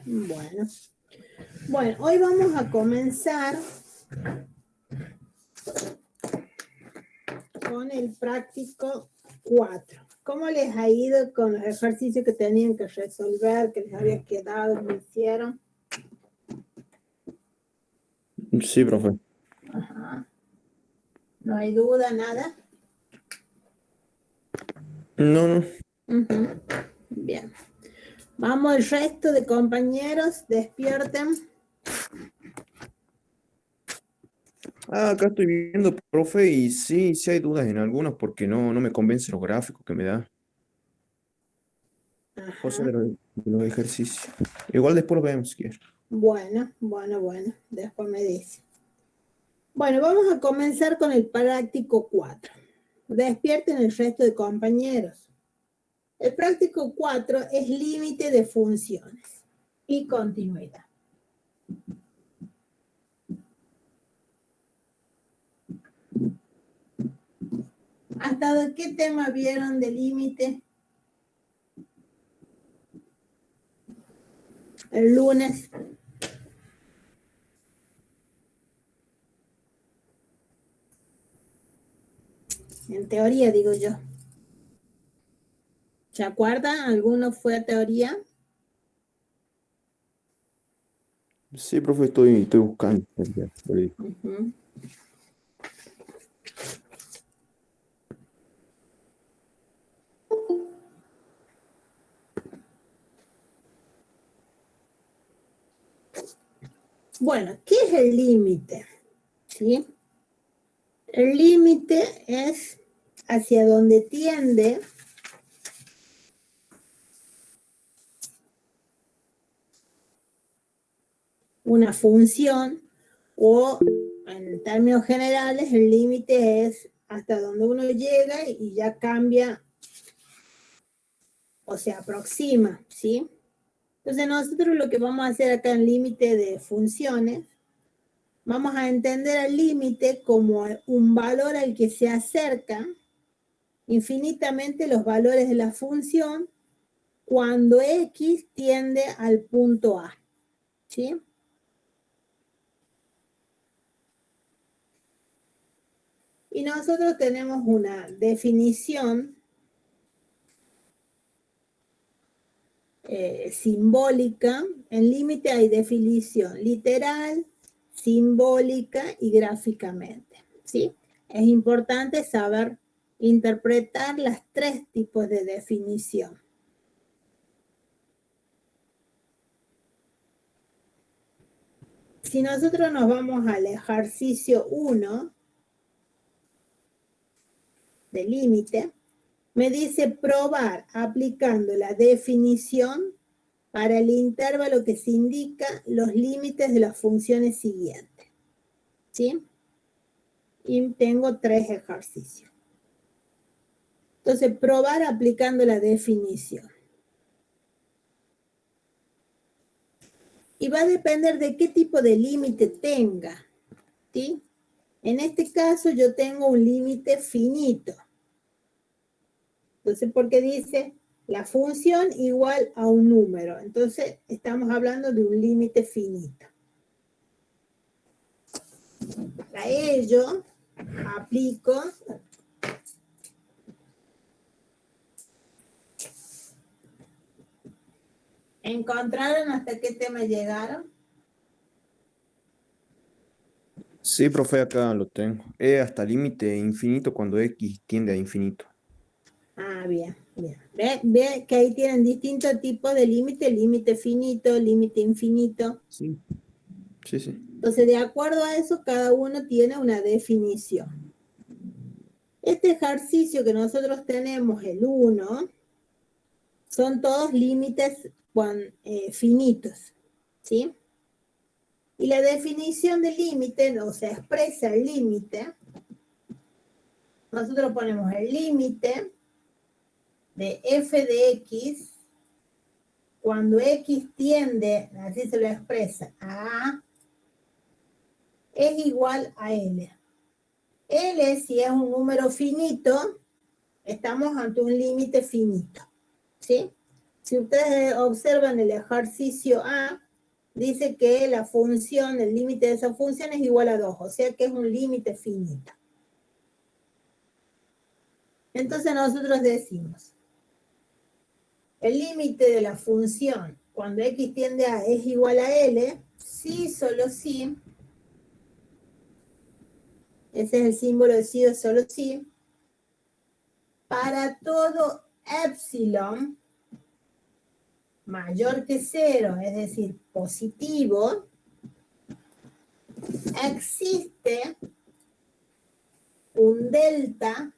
Bueno, hoy vamos a comenzar con el práctico 4. ¿Cómo les ha ido con los ejercicios que tenían que resolver, que les había quedado, que hicieron? Sí, profe. Ajá. ¿No hay duda, nada? No. Bien. Vamos, el resto de compañeros, despierten. Acá estoy viendo, profe, y sí hay dudas en algunos porque no me convencen los gráficos que me da. Cosas de los ejercicios. Igual después lo vemos si quieres. Bueno. Después me dice. Bueno, vamos a comenzar con el práctico 4. Despierten el resto de compañeros. El práctico 4 es límite de funciones y continuidad. ¿Hasta qué tema vieron de límite? El lunes. En teoría, digo yo. ¿Se acuerdan? ¿Alguno fue a teoría? Sí, profe, estoy buscando. Bueno, ¿qué es el límite? ¿Sí? El límite es hacia donde tiende una función, o en términos generales el límite es hasta donde uno llega y ya cambia o se aproxima, ¿sí? Entonces nosotros lo que vamos a hacer acá en límite de funciones, vamos a entender al límite como un valor al que se acerca infinitamente los valores de la función cuando x tiende al punto A, ¿sí? Y nosotros tenemos una definición simbólica. En límite hay definición literal, simbólica y gráficamente, ¿sí? Es importante saber interpretar las tres tipos de definición. Si nosotros nos vamos al ejercicio 1 de límite, me dice probar aplicando la definición para el intervalo que se indica los límites de las funciones siguientes, ¿sí? Y tengo 3 ejercicios. Entonces, probar aplicando la definición. Y va a depender de qué tipo de límite tenga, ¿sí? En este caso yo tengo un límite finito. Entonces, porque dice la función igual a un número. Entonces, estamos hablando de un límite finito. Para ello, aplico ¿encontraron hasta qué tema llegaron? Sí, profe, acá lo tengo. Hasta límite infinito cuando x tiende a infinito. Ah, bien. Ve que ahí tienen distintos tipos de límite, límite finito, límite infinito. Sí. Entonces, de acuerdo a eso, cada uno tiene una definición. Este ejercicio que nosotros tenemos, el 1, son todos límites finitos, ¿sí? Y la definición de límite, o sea, expresa el límite, nosotros ponemos el límite de f de x cuando x tiende, así se lo expresa, a A, es igual a L. L, si es un número finito, estamos ante un límite finito, ¿sí? Si ustedes observan el ejercicio A, dice que la función, el límite de esa función es igual a 2, o sea que es un límite finito. Entonces nosotros decimos, el límite de la función cuando x tiende a es igual a L, si, solo si, ese es el símbolo de si o solo si, para todo epsilon mayor que 0, es decir, positivo, existe un delta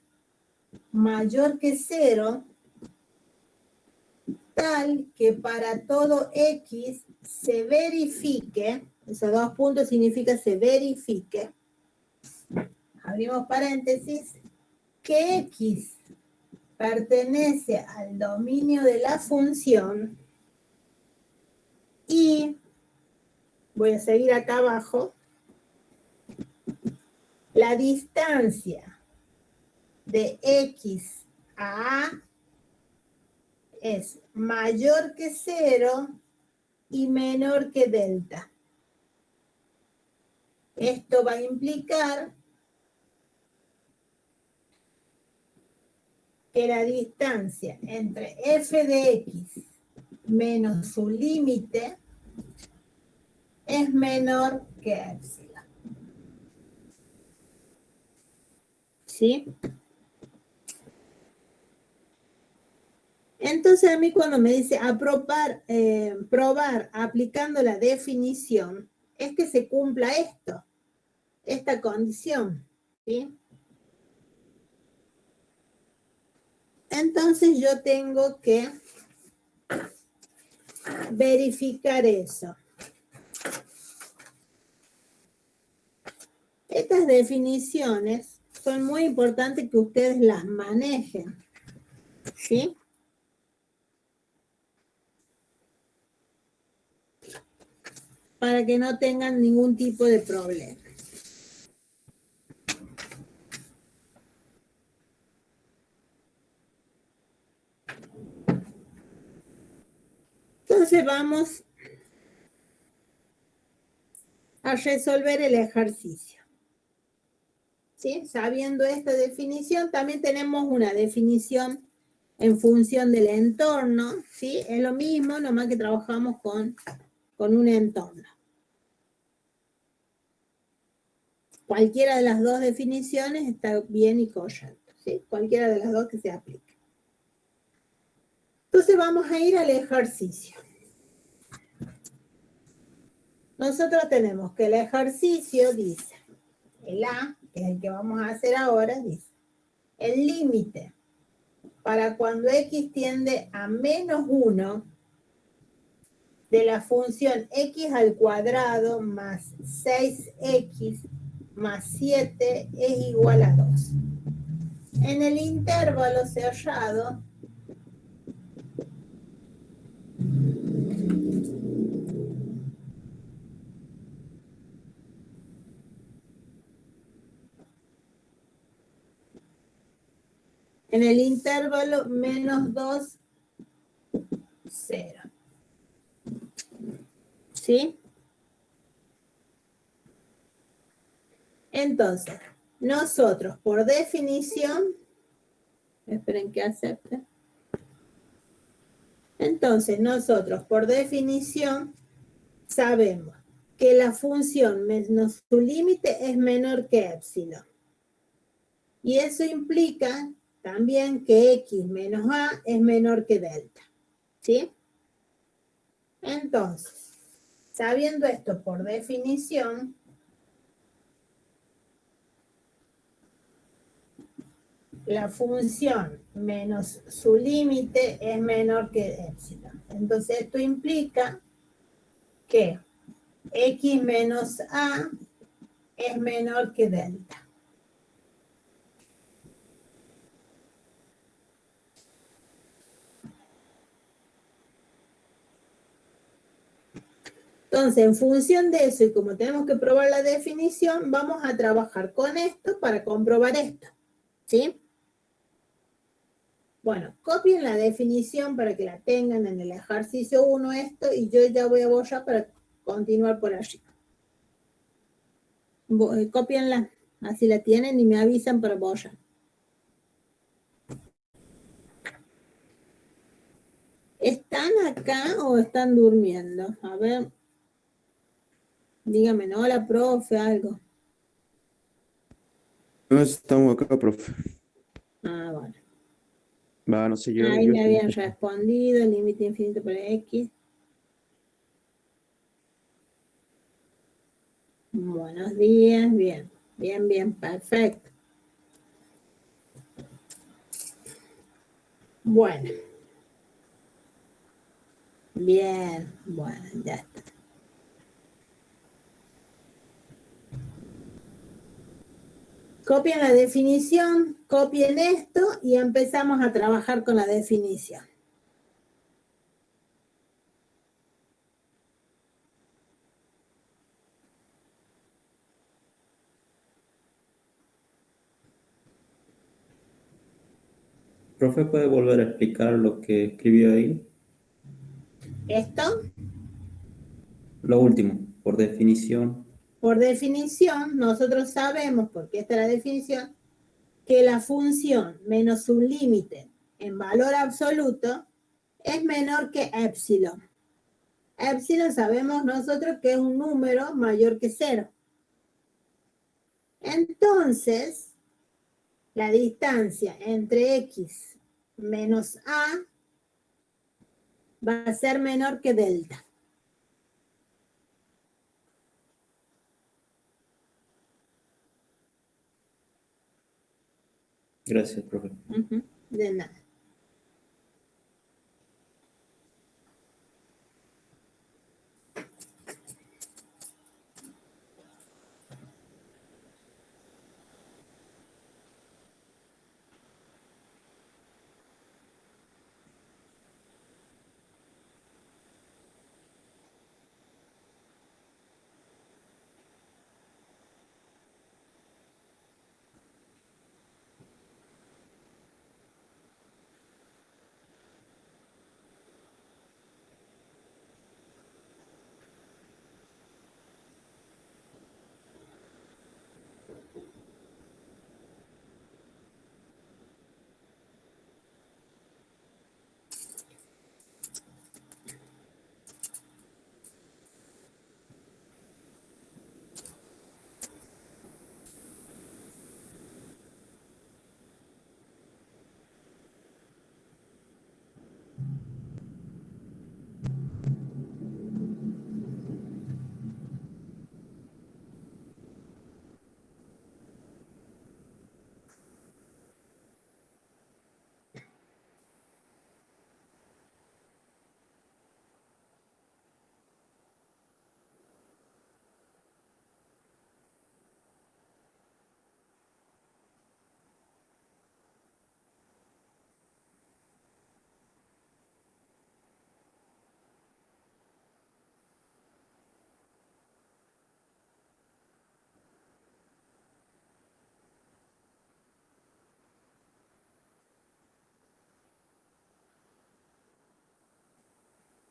mayor que 0 tal que para todo x se verifique, esos dos puntos significa se verifique, abrimos paréntesis, que x pertenece al dominio de la función y, voy a seguir acá abajo, la distancia de x a A es mayor que 0 y menor que delta. Esto va a implicar que la distancia entre f de x menos su límite es menor que epsilon. ¿Sí? Entonces a mí cuando me dice probar aplicando la definición, es que se cumpla esto, esta condición, ¿sí? Entonces yo tengo que verificar eso. Estas definiciones son muy importantes que ustedes las manejen, ¿sí? Para que no tengan ningún tipo de problema. Entonces vamos a resolver el ejercicio. ¿Sí? Sabiendo esta definición, también tenemos una definición en función del entorno, ¿sí? Es lo mismo, nomás que trabajamos con un entorno. Cualquiera de las dos definiciones está bien y correcto, ¿sí? Cualquiera de las dos que se aplique. Entonces vamos a ir al ejercicio. Nosotros tenemos que el ejercicio dice, el A, que es el que vamos a hacer ahora, dice, el límite para cuando x tiende a menos 1 de la función x al cuadrado más 6x más 7 es igual a 2. En el intervalo cerrado, menos 2, 0. ¿Sí? Entonces, nosotros por definición, esperen que acepte. Entonces, nosotros por definición sabemos que la función menos su límite es menor que epsilon. Y eso implica también que x menos a es menor que delta. ¿Sí? Entonces, sabiendo esto por definición, la función menos su límite es menor que epsilon. Entonces, esto implica que x menos a es menor que delta. Entonces, en función de eso, y como tenemos que probar la definición, vamos a trabajar con esto para comprobar esto. ¿Sí? Bueno, copien la definición para que la tengan en el ejercicio 1 esto y yo ya voy a borrar para continuar por allí. Copienla, así la tienen y me avisan para borrar. ¿Están acá o están durmiendo? A ver. Dígame, ¿no? Hola, profe, algo. No estamos acá, profe. Ah, bueno. Va, no sé, Ahí yo me estoy. habían respondido, límite infinito por X. Buenos días, bien, bien, perfecto. Bueno. Bien, bueno, ya está. Copien la definición, copien esto y empezamos a trabajar con la definición. Profe, ¿puede volver a explicar lo que escribió ahí? Esto, Lo último, por definición. por definición, nosotros sabemos, porque esta es la definición, que la función menos un límite en valor absoluto es menor que epsilon. Epsilon sabemos nosotros que es un número mayor que 0. Entonces, la distancia entre x menos a va a ser menor que delta. Gracias, profe. De nada.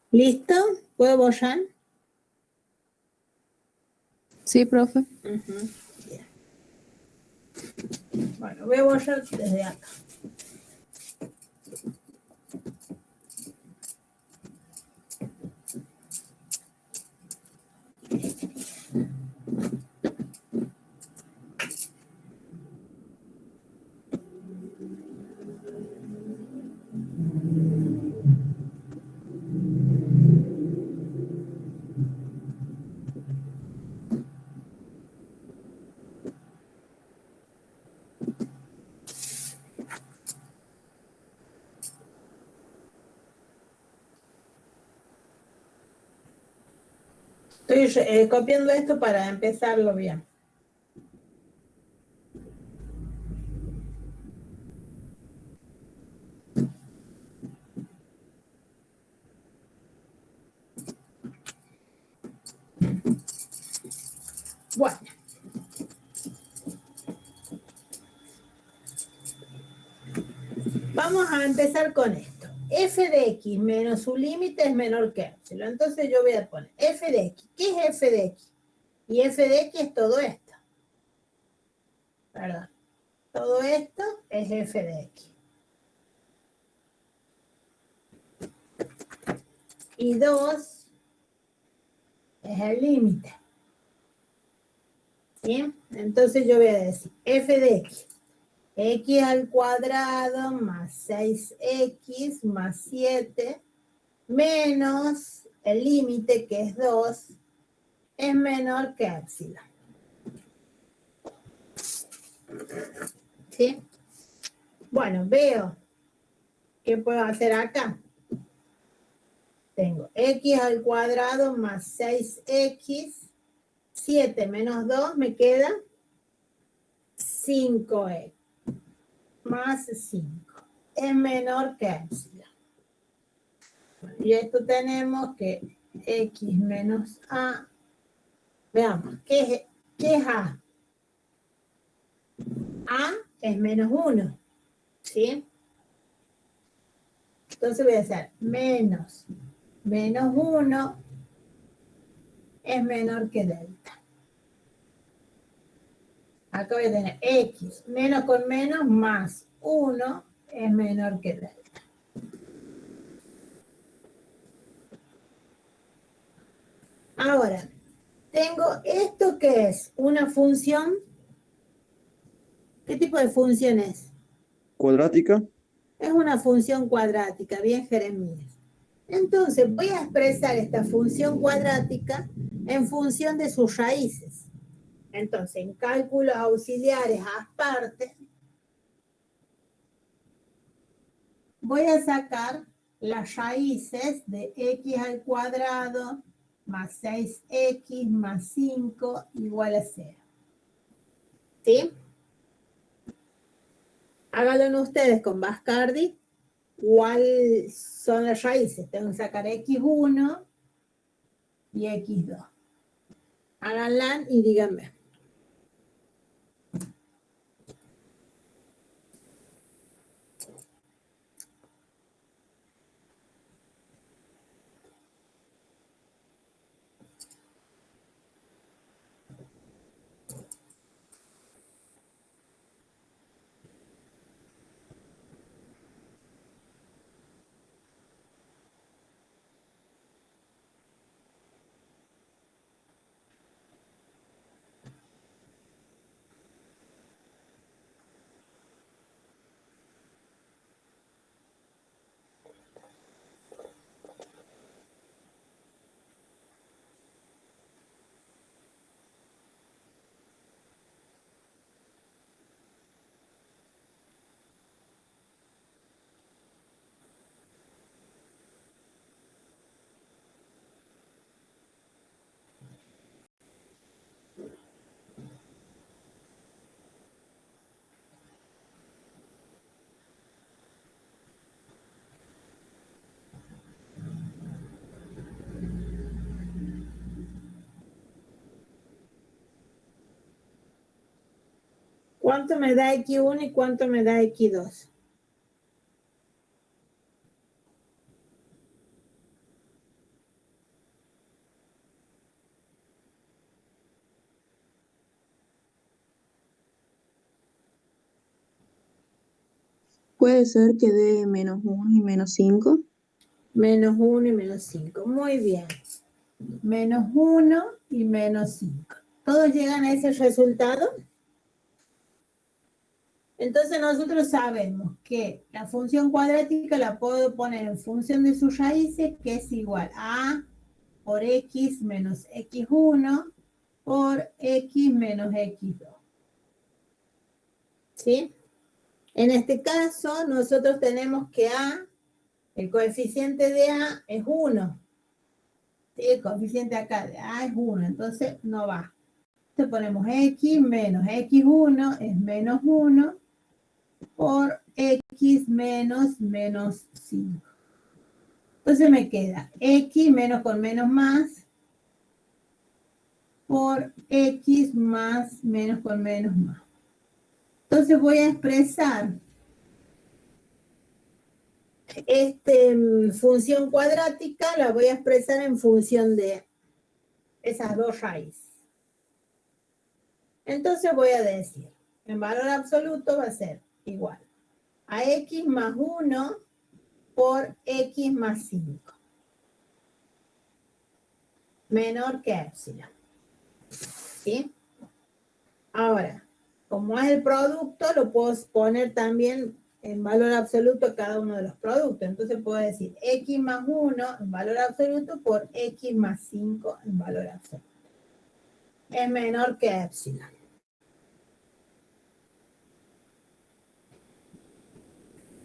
¿Listo? ¿Puedo borrar? Sí, profe. Bien. Bueno, voy a borrar desde acá. Estoy copiando esto para empezarlo bien. Bueno. Vamos a empezar con esto. F de X menos su límite es menor que epsilon. Entonces yo voy a poner F de X. ¿Qué es F de X? Y F de X es todo esto. ¿Verdad? Todo esto es F de X. Y 2 es el límite. ¿Sí? Entonces yo voy a decir F de X. X al cuadrado más 6X más 7 menos el límite que es 2 es menor que epsilon. ¿Sí? Bueno, veo qué puedo hacer acá. Tengo X al cuadrado más 6X, 7 menos 2 me queda 5X más 5. Es menor que epsilon. Y esto tenemos que X menos A. Veamos, ¿qué es A? A es menos 1, ¿sí? Entonces voy a hacer menos 1 es menor que delta. Acá voy a tener X menos con menos más 1 es menor que delta. Ahora, tengo esto que es una función. ¿Qué tipo de función es? ¿Cuadrática? Es una función cuadrática, bien Jeremías. Entonces voy a expresar esta función cuadrática en función de sus raíces. Entonces, en cálculos auxiliares aparte, voy a sacar las raíces de X al cuadrado más 6X más 5 igual a 0. ¿Sí? Háganlo ustedes con Bascardi. ¿Cuáles son las raíces? Tengo que sacar X1 y X2. Háganla y díganme. ¿Cuánto me da X1 y cuánto me da X2? Puede ser que dé menos 1 y menos 5. Menos 1 y menos 5. Muy bien. Menos 1 y menos 5. ¿Todos llegan a ese resultado? Entonces nosotros sabemos que la función cuadrática la puedo poner en función de sus raíces, que es igual a por X menos X1 por X menos X2. ¿Sí? En este caso, nosotros tenemos que A, el coeficiente de A es 1. ¿Sí? El coeficiente acá de A es 1, entonces no va. Entonces ponemos X menos X1 es menos 1 por X menos menos 5. Entonces me queda X menos con menos más por X más menos con menos más. Entonces voy a expresar función cuadrática la voy a expresar en función de esas dos raíces. Entonces voy a decir, en valor absoluto va a ser igual a x más 1 por x más 5, menor que epsilon. ¿Sí? Ahora, como es el producto, lo puedo poner también en valor absoluto cada uno de los productos. Entonces puedo decir x más 1 en valor absoluto por x más 5 en valor absoluto. Es menor que epsilon.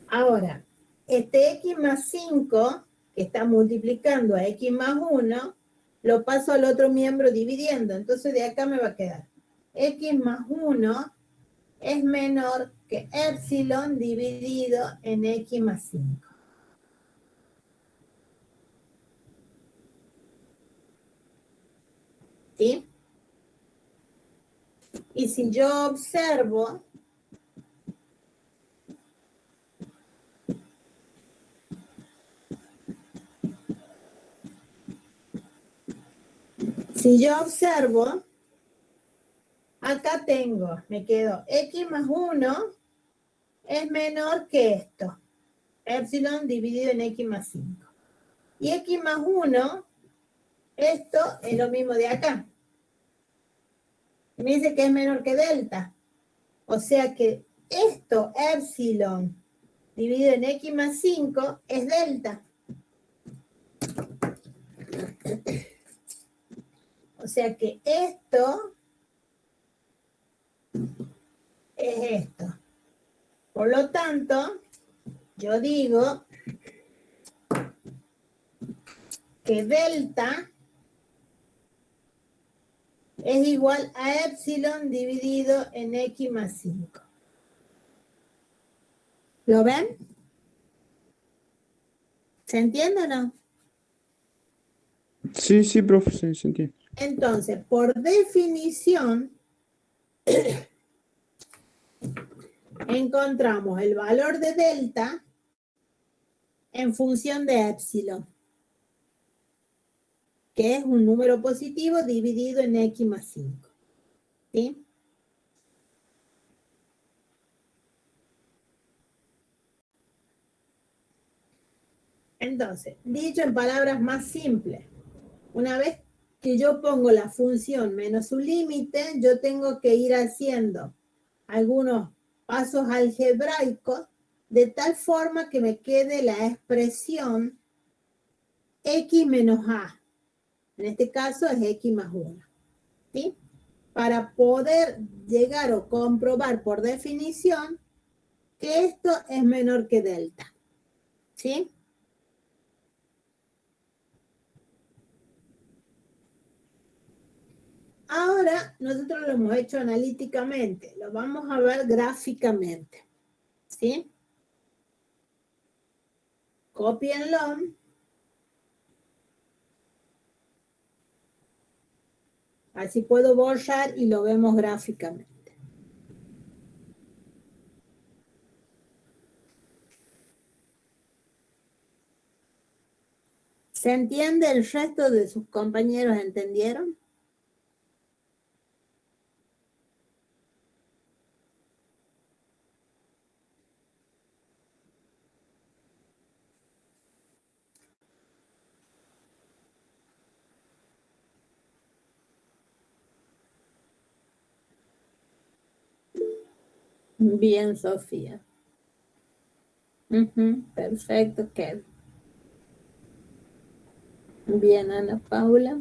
Ahora, este x más 5, que está multiplicando a x más 1, lo paso al otro miembro dividiendo. Entonces de acá me va a quedar x más 1 es menor que epsilon dividido en x más 5. ¿Sí? Y si yo observo, acá tengo, me quedo x más 1 es menor que esto, epsilon dividido en x más 5. Y x más 1, esto es lo mismo de acá. Me dice que es menor que delta. O sea que esto, epsilon dividido en x más 5, es delta. O sea que esto es esto. Por lo tanto, yo digo que delta es igual a epsilon dividido en x más 5. ¿Lo ven? ¿Se entiende o no? Sí, sí, profe, sí, se entiende. Entonces, por definición, encontramos el valor de delta en función de epsilon, que es un número positivo dividido en x más 5. ¿Sí? Entonces, dicho en palabras más simples, una vez que yo pongo la función menos su límite, yo tengo que ir haciendo algunos pasos algebraicos de tal forma que me quede la expresión x menos a. En este caso es x más 1. ¿Sí? Para poder llegar o comprobar por definición que esto es menor que delta. ¿Sí? Ahora nosotros lo hemos hecho analíticamente, lo vamos a ver gráficamente. ¿Sí? Cópienlo. Así puedo borrar y lo vemos gráficamente. ¿Se entiende? ¿El resto de sus compañeros entendieron? Bien, Sofía. Perfecto, Kev. Bien, Ana Paula.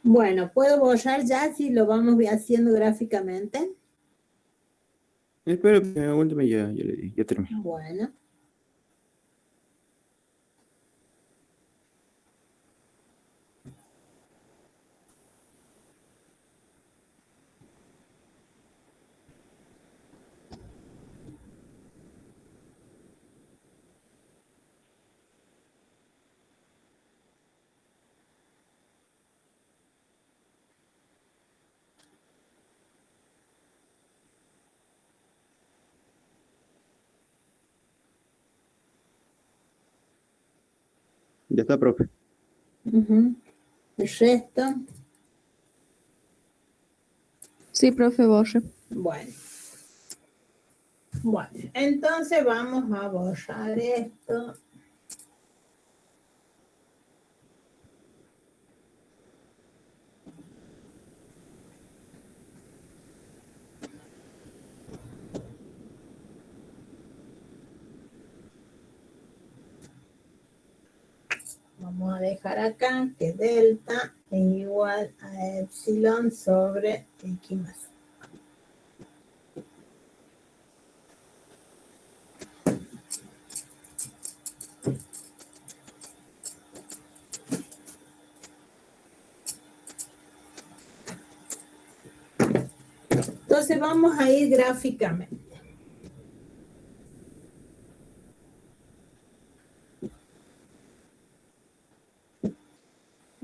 Bueno, ¿puedo borrar ya si lo vamos haciendo gráficamente? Espera, aguántame, ya termino. Bueno. Ya está, profe. Ujú. El resto. Sí, profe, borre. Bueno. Bueno, entonces vamos a borrar esto. Vamos a dejar acá que delta es igual a epsilon sobre x más. Entonces vamos a ir gráficamente.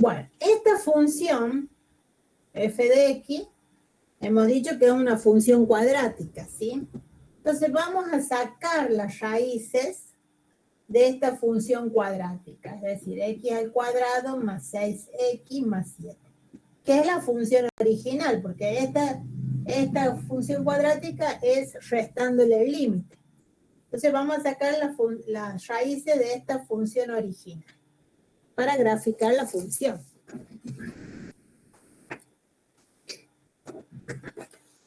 Bueno, esta función f de x, hemos dicho que es una función cuadrática, ¿sí? Entonces vamos a sacar las raíces de esta función cuadrática, es decir, x al cuadrado más 6x más 7, que es la función original, porque esta función cuadrática es restándole el límite. Entonces vamos a sacar las raíces de esta función original para graficar la función.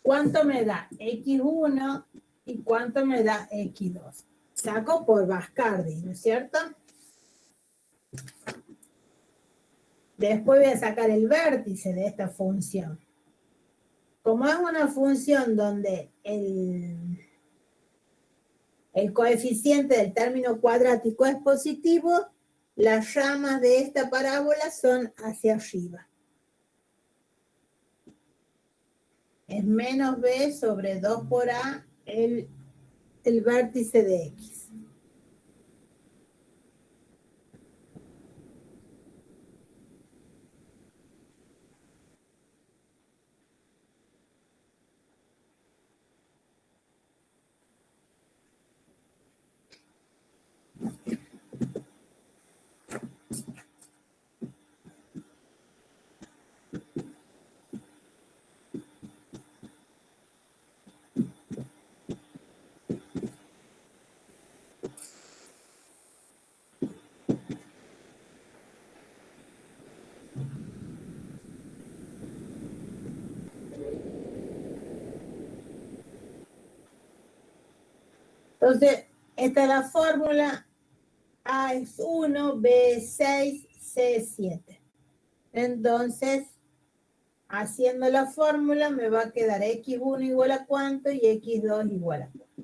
¿Cuánto me da x1 y cuánto me da x2? Saco por Bascardi, ¿no es cierto? Después voy a sacar el vértice de esta función. Como es una función donde el coeficiente del término cuadrático es positivo, las ramas de esta parábola son hacia arriba. Es menos b sobre 2 por a el vértice de x. Entonces, esta es la fórmula. A es 1, B es 6, C es 7. Entonces, haciendo la fórmula me va a quedar x1 igual a cuánto y x2 igual a cuánto.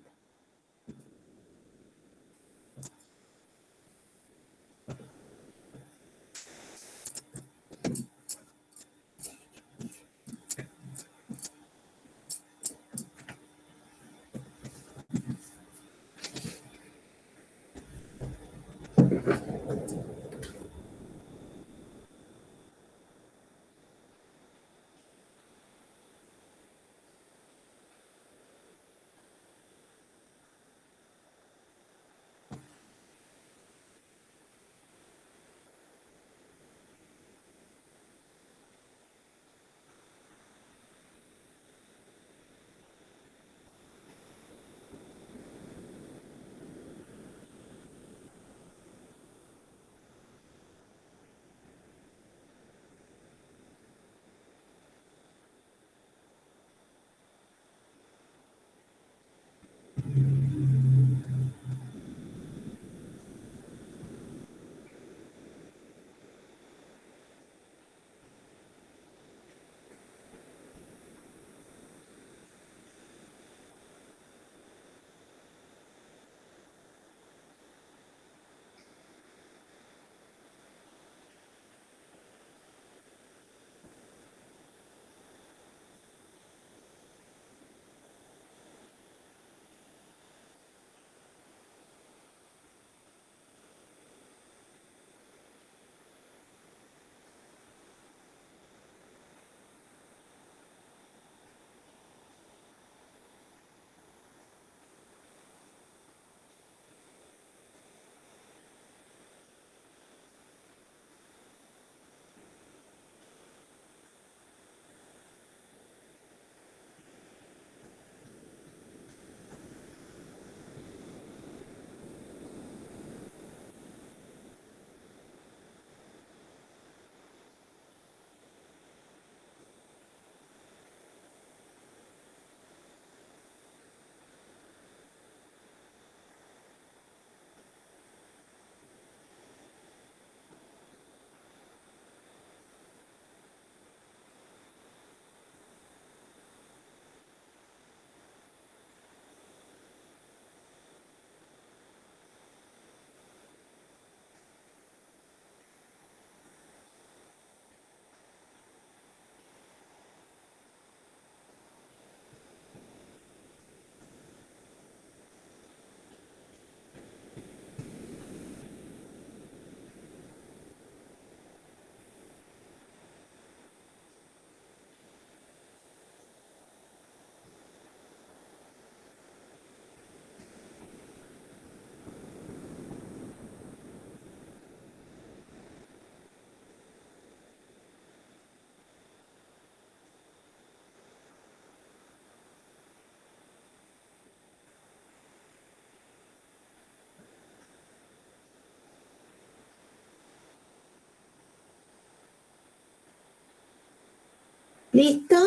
¿Listo?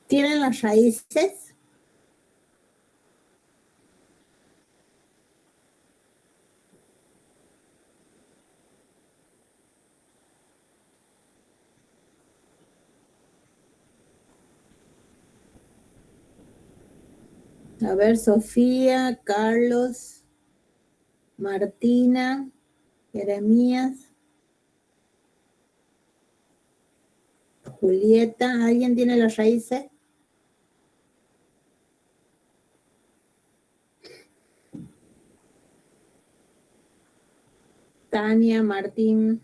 ¿Tienen las raíces? A ver, Sofía, Carlos, Martina, Jeremías, Julieta. ¿Alguien tiene las raíces? Tania, Martín.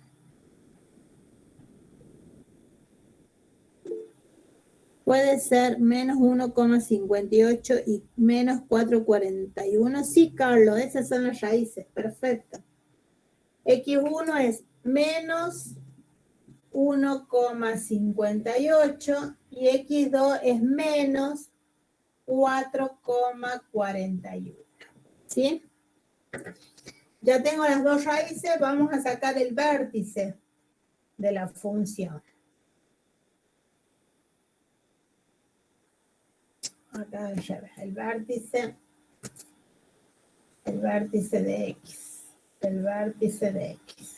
Puede ser menos 1,58 y menos 4,41. Sí, Carlos, esas son las raíces. Perfecto. X1 es menos 1,58 y X2 es menos 4,41. ¿Sí? Ya tengo las dos raíces, vamos a sacar el vértice de la función. Acá el vértice de X, el vértice de X.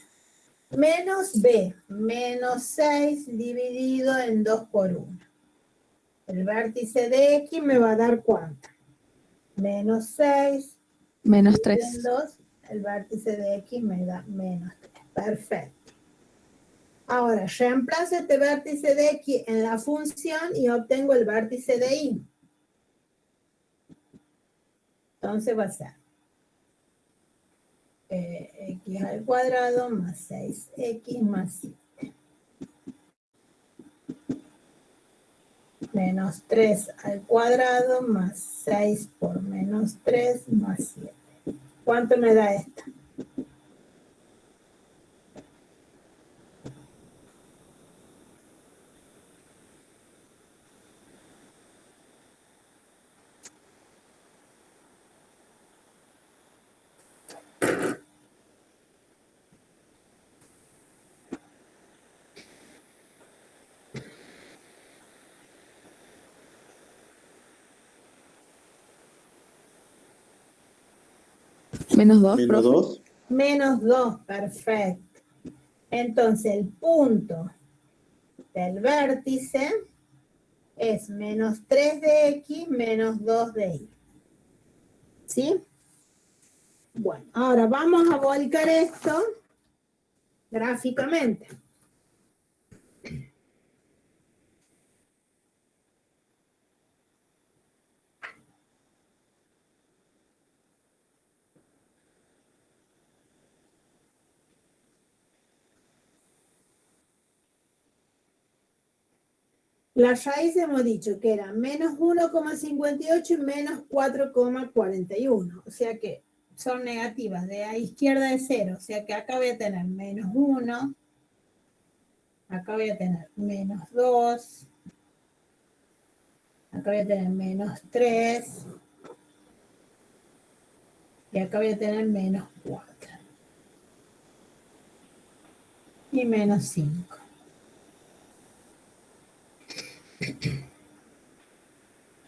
Menos B, menos 6 dividido en 2 por 1. El vértice de X me va a dar ¿cuánto? Menos 6. Menos dividido 3. en 2, el vértice de X me da menos 3. Perfecto. Ahora, reemplazo este vértice de X en la función y obtengo el vértice de Y. Entonces va a ser X al cuadrado más 6X más 7. Menos 3 al cuadrado más 6 por menos 3 más 7. ¿Cuánto me da esta? Menos 2, Menos profe. 2. Menos 2, perfecto. Entonces el punto del vértice es menos 3 de X menos 2 de Y. ¿Sí? Bueno, ahora vamos a volcar esto gráficamente. La raíz hemos dicho que era menos 1,58 y menos 4,41. O sea que son negativas. De a izquierda de 0. O sea que acá voy a tener menos 1. Acá voy a tener menos 2. Acá voy a tener menos 3. Y acá voy a tener menos 4. Y menos 5.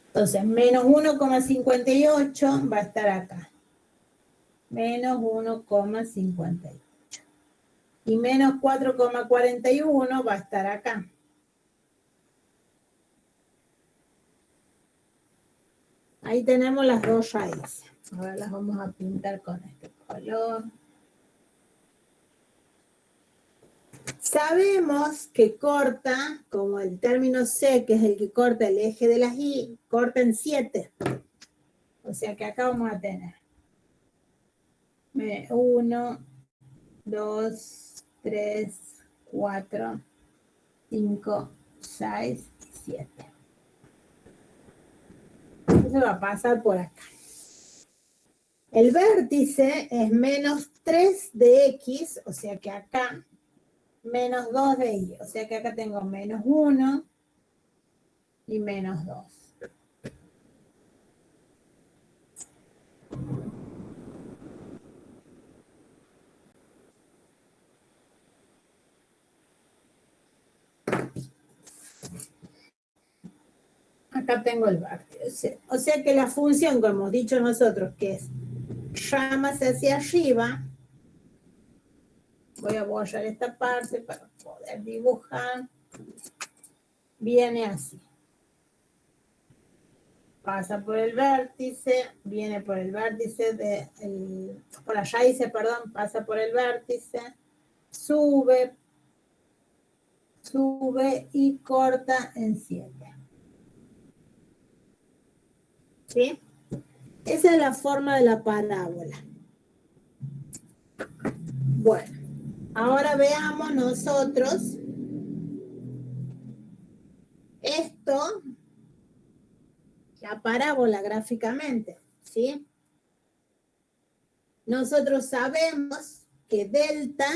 Entonces, menos 1,58 va a estar acá. Menos 1,58. Y menos 4,41 va a estar acá. Ahí tenemos las dos raíces. Ahora las vamos a pintar con este color. Sabemos que corta, como el término C, que es el que corta el eje de las Y, corta en 7. O sea que acá vamos a tener 1, 2, 3, 4, 5, 6, 7. Eso va a pasar por acá. El vértice es menos 3 de X, o sea que acá menos 2 de y. O sea que acá tengo menos 1 y menos 2. Acá tengo el vértice. O sea que la función, como hemos dicho nosotros, que es ramas hacia arriba, voy a borrar esta parte para poder dibujar, viene así. Pasa por el vértice, viene por el vértice, por la raíz, perdón, pasa por el vértice, sube y corta en 7. ¿Sí? Esa es la forma de la parábola. Bueno, ahora veamos nosotros esto, la parábola gráficamente, ¿sí? Nosotros sabemos que delta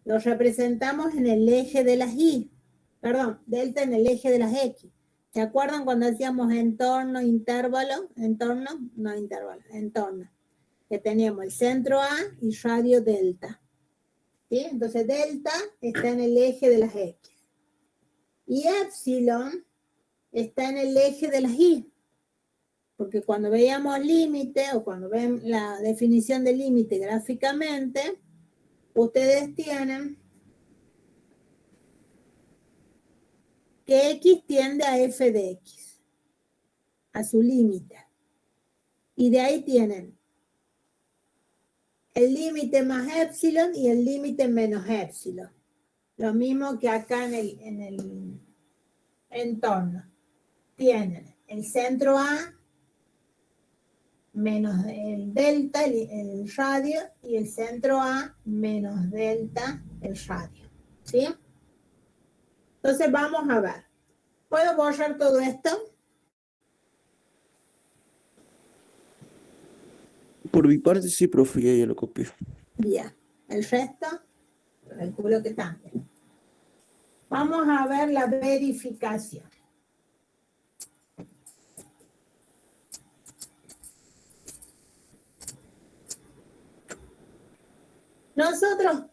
lo representamos en el eje de las y, perdón, delta en el eje de las x. ¿Se acuerdan cuando hacíamos entorno, intervalo? Entorno, no intervalo, entorno. Que teníamos el centro A y radio delta. ¿Sí? Entonces delta está en el eje de las x. Y epsilon está en el eje de las y. Porque cuando veíamos límite o cuando ven la definición de límite gráficamente, ustedes tienen que x tiende a f de x, a su límite. Y de ahí tienen el límite más epsilon y el límite menos epsilon. Lo mismo que acá en el entorno. Tienen el centro A menos el delta, el radio, y el centro A menos delta, el radio. ¿Sí? Entonces vamos a ver. ¿Puedo borrar todo esto? Por mi parte, sí, profe, ya lo copié. Bien. El resto, calculo que también. Vamos a ver la verificación. Nosotros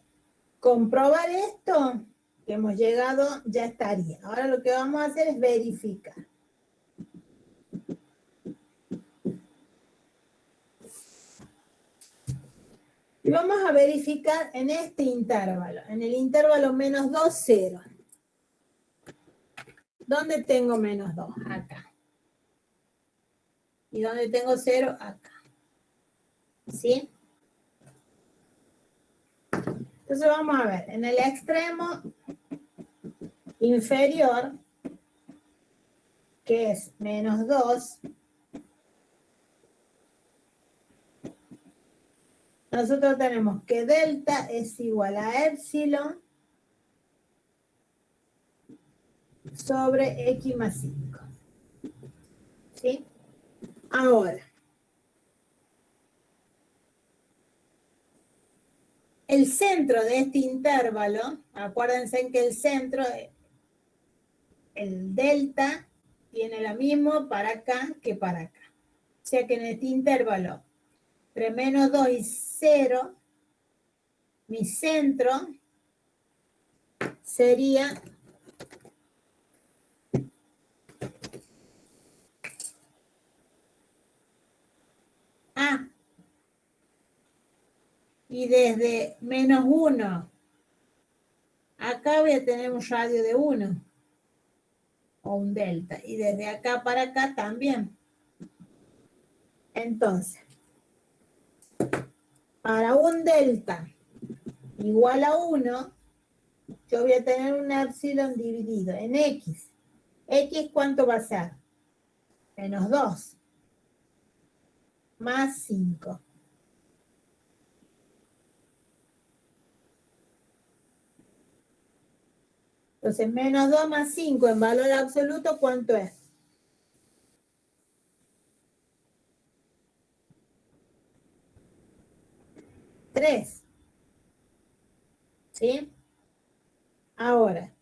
comprobar esto que hemos llegado ya estaría. Ahora lo que vamos a hacer es verificar. Y vamos a verificar en este intervalo, en el intervalo menos 2, 0. ¿Dónde tengo menos 2? Acá. ¿Y dónde tengo 0? Acá. ¿Sí? Entonces vamos a ver, en el extremo inferior, que es menos 2, nosotros tenemos que delta es igual a epsilon sobre x más 5. ¿Sí? Ahora, el centro de este intervalo, acuérdense que el centro, el delta, tiene lo mismo para acá que para acá. O sea que en este intervalo, entre menos 2 y 0, mi centro sería A. Y desde menos 1, acá voy a tener un radio de 1, o un delta. Y desde acá para acá también. Entonces, para un delta igual a 1, yo voy a tener un epsilon dividido en x. ¿X cuánto va a ser? Menos 2. Más 5. Entonces, menos 2 más 5 en valor absoluto, ¿cuánto es? 3. ¿Sí? Ahora,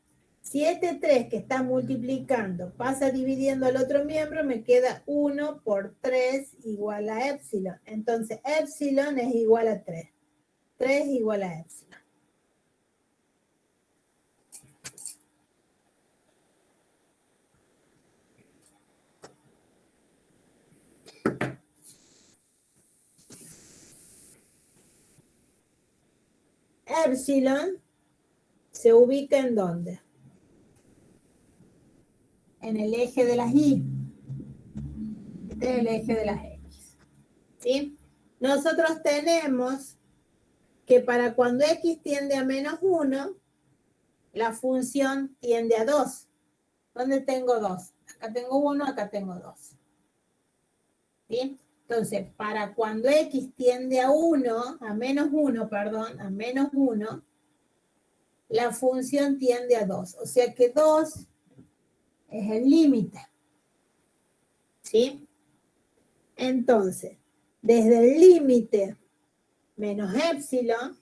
si este 3 que está multiplicando pasa dividiendo al otro miembro, me queda 1 por 3 igual a épsilon. Entonces, épsilon es igual a 3. 3 igual a épsilon. Épsilon se ubica ¿en dónde? En el eje de las y. Este es el eje de las x. ¿Sí? Nosotros tenemos que para cuando x tiende a menos 1, la función tiende a 2. ¿Dónde tengo 2? Acá tengo 1, acá tengo 2. ¿Sí? Entonces, para cuando x tiende a 1, a menos 1, perdón, a menos 1, la función tiende a 2. O sea que 2 es el límite. ¿Sí? Entonces, desde el límite menos épsilon,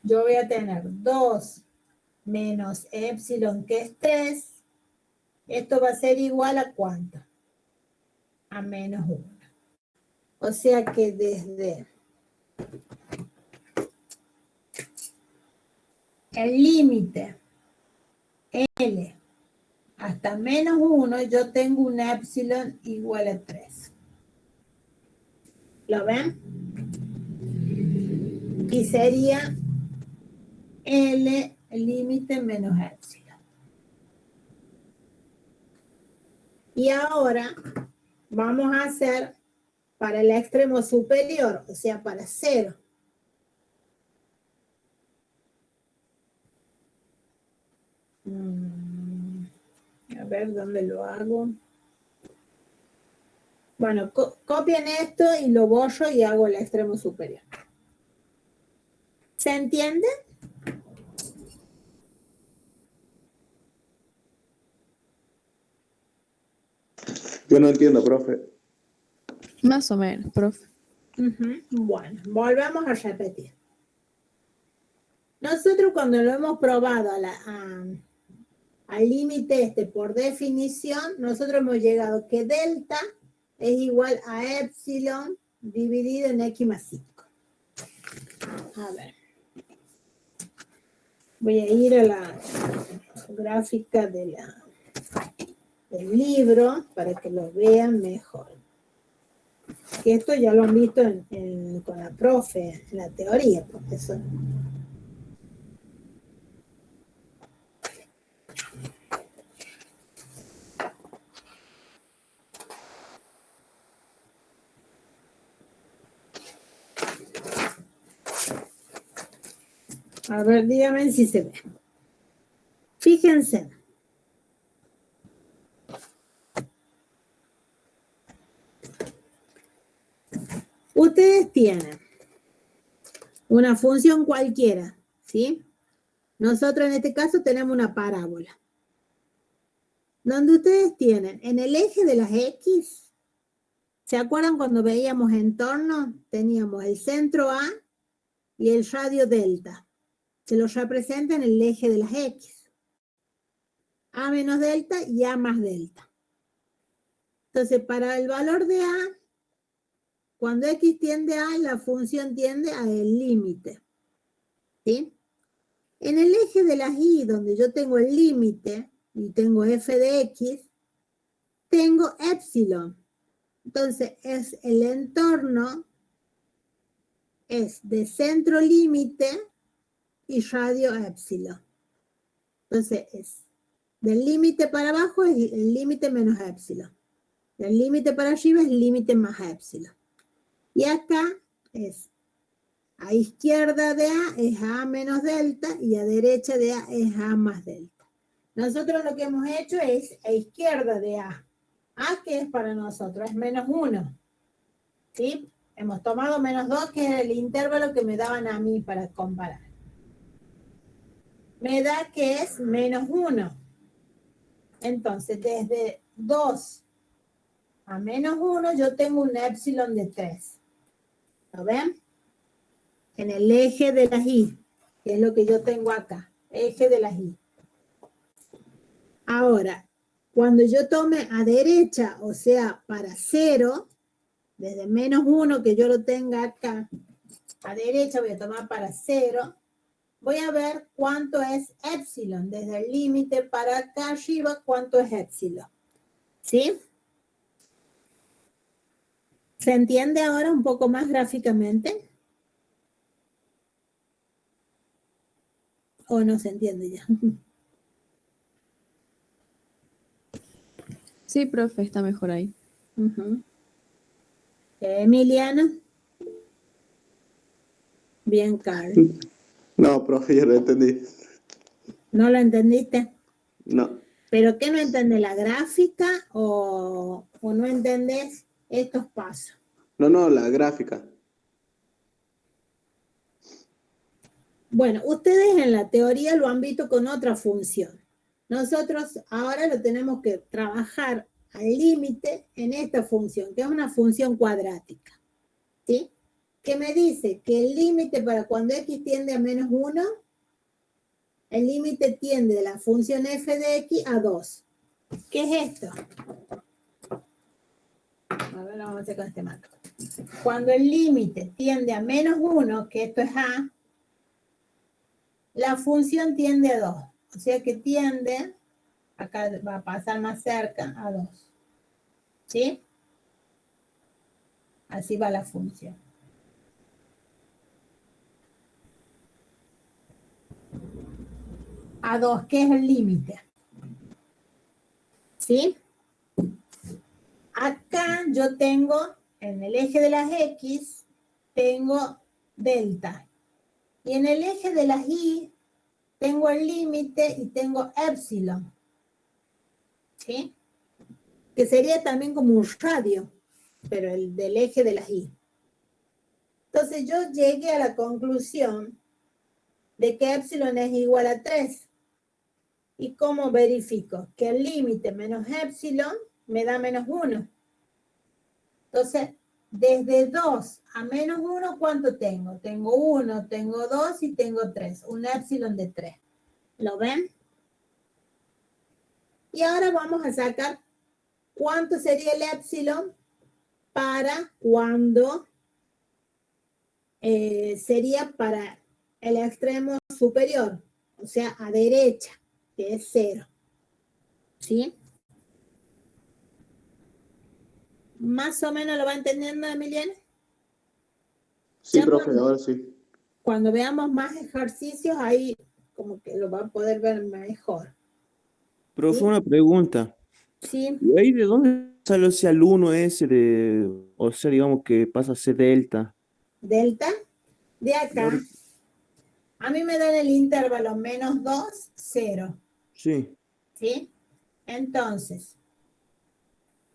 yo voy a tener 2 menos épsilon, que es 3. Esto va a ser igual a ¿cuánto? A menos 1. O sea que desde el límite L hasta menos 1, yo tengo un épsilon igual a 3. ¿Lo ven? Y sería L límite menos épsilon. Y ahora vamos a hacer para el extremo superior, o sea, para 0. A ver dónde lo hago. Bueno, copien esto y lo borro y hago el extremo superior. ¿Se entiende? Yo no entiendo, profe. Más o menos, profe. Bueno, volvamos a repetir. Nosotros cuando lo hemos probado al límite este por definición, nosotros hemos llegado que delta es igual a épsilon dividido en x más 5. A ver. Voy a ir a la gráfica del libro para que lo vean mejor. Que esto ya lo han visto con la profe, en la teoría, profesor. A ver, díganme si se ve. Fíjense. Ustedes tienen una función cualquiera, ¿sí? Nosotros en este caso tenemos una parábola. Donde ustedes tienen en el eje de las X, ¿se acuerdan cuando veíamos entorno? Teníamos el centro A y el radio delta. Se los representa en el eje de las X. A menos delta y A más delta. Entonces, para el valor de A, cuando X tiende a, la función tiende al límite. ¿Sí? En el eje de las Y, donde yo tengo el límite, y tengo f de x, tengo épsilon. Entonces, es el entorno, es de centro límite y radio épsilon. Entonces, es del límite para abajo es el límite menos épsilon. Del límite para arriba es el límite más épsilon. Y acá es a izquierda de A es A menos delta y a derecha de A es A más delta. Nosotros lo que hemos hecho es a izquierda de A. A, que es para nosotros, es menos 1. ¿Sí? Hemos tomado menos 2, que es el intervalo que me daban a mí para comparar. Me da que es menos 1. Entonces, desde 2 a menos 1, yo tengo un épsilon de 3. ¿Lo ven? en el eje de las y, que es lo que yo tengo acá, eje de las y. Ahora, cuando yo tome a derecha, o sea, para 0, desde -1 que yo lo tenga acá, a derecha voy a tomar para 0, voy a ver cuánto es epsilon, desde el límite para acá arriba, cuánto es epsilon. ¿Sí? ¿Se entiende ahora un poco más gráficamente? ¿O no se entiende ya? Sí, profe, está mejor ahí. Uh-huh. Emiliano. Bien, Carl. No, profe, ya lo entendí. ¿No lo entendiste? No, ¿Pero qué no entiende? ¿La gráfica o no entendés estos pasos? no, la gráfica. Bueno, ustedes en la teoría lo han visto con otra función. Nosotros ahora lo tenemos que trabajar al límite en esta función, que es una función cuadrática. ¿Sí? Que me dice que el límite para cuando x tiende a -1, el límite tiende de la función f de x a 2. ¿Qué es esto? A ver, vamos a hacer con este marco. Cuando el límite tiende a -1, que esto es a, la función tiende a 2. O sea que tiende, acá va a pasar más cerca, a 2. ¿Sí? Así va la función. A 2, ¿qué es el límite? ¿Sí? Acá yo tengo, en el eje de las X, tengo delta. Y en el eje de las Y, tengo el límite y tengo epsilon. ¿Sí? Que sería también como un radio, pero el del eje de las Y. Entonces yo llegué a la conclusión de que epsilon es igual a 3. ¿Y cómo verifico? Que el límite menos epsilon me da -1. Entonces, desde 2 a -1, ¿cuánto tengo? Tengo 1, tengo 2 y tengo 3. Un epsilon de 3. ¿Lo ven? Y ahora vamos a sacar cuánto sería el epsilon para cuando sería para el extremo superior, o sea, a derecha, que es 0. ¿Sí? ¿Más o menos lo va entendiendo, Emiliano? Sí, Ya profe, ahora sí. cuando veamos más ejercicios, ahí como que lo va a poder ver mejor. Profe, ¿Sí? una pregunta. Sí. ¿Y ahí de dónde sale ese alumno ese de, o sea, digamos que pasa a ser delta? Delta, de acá, a mí me dan el intervalo -2, 0. Sí. ¿Sí? Entonces,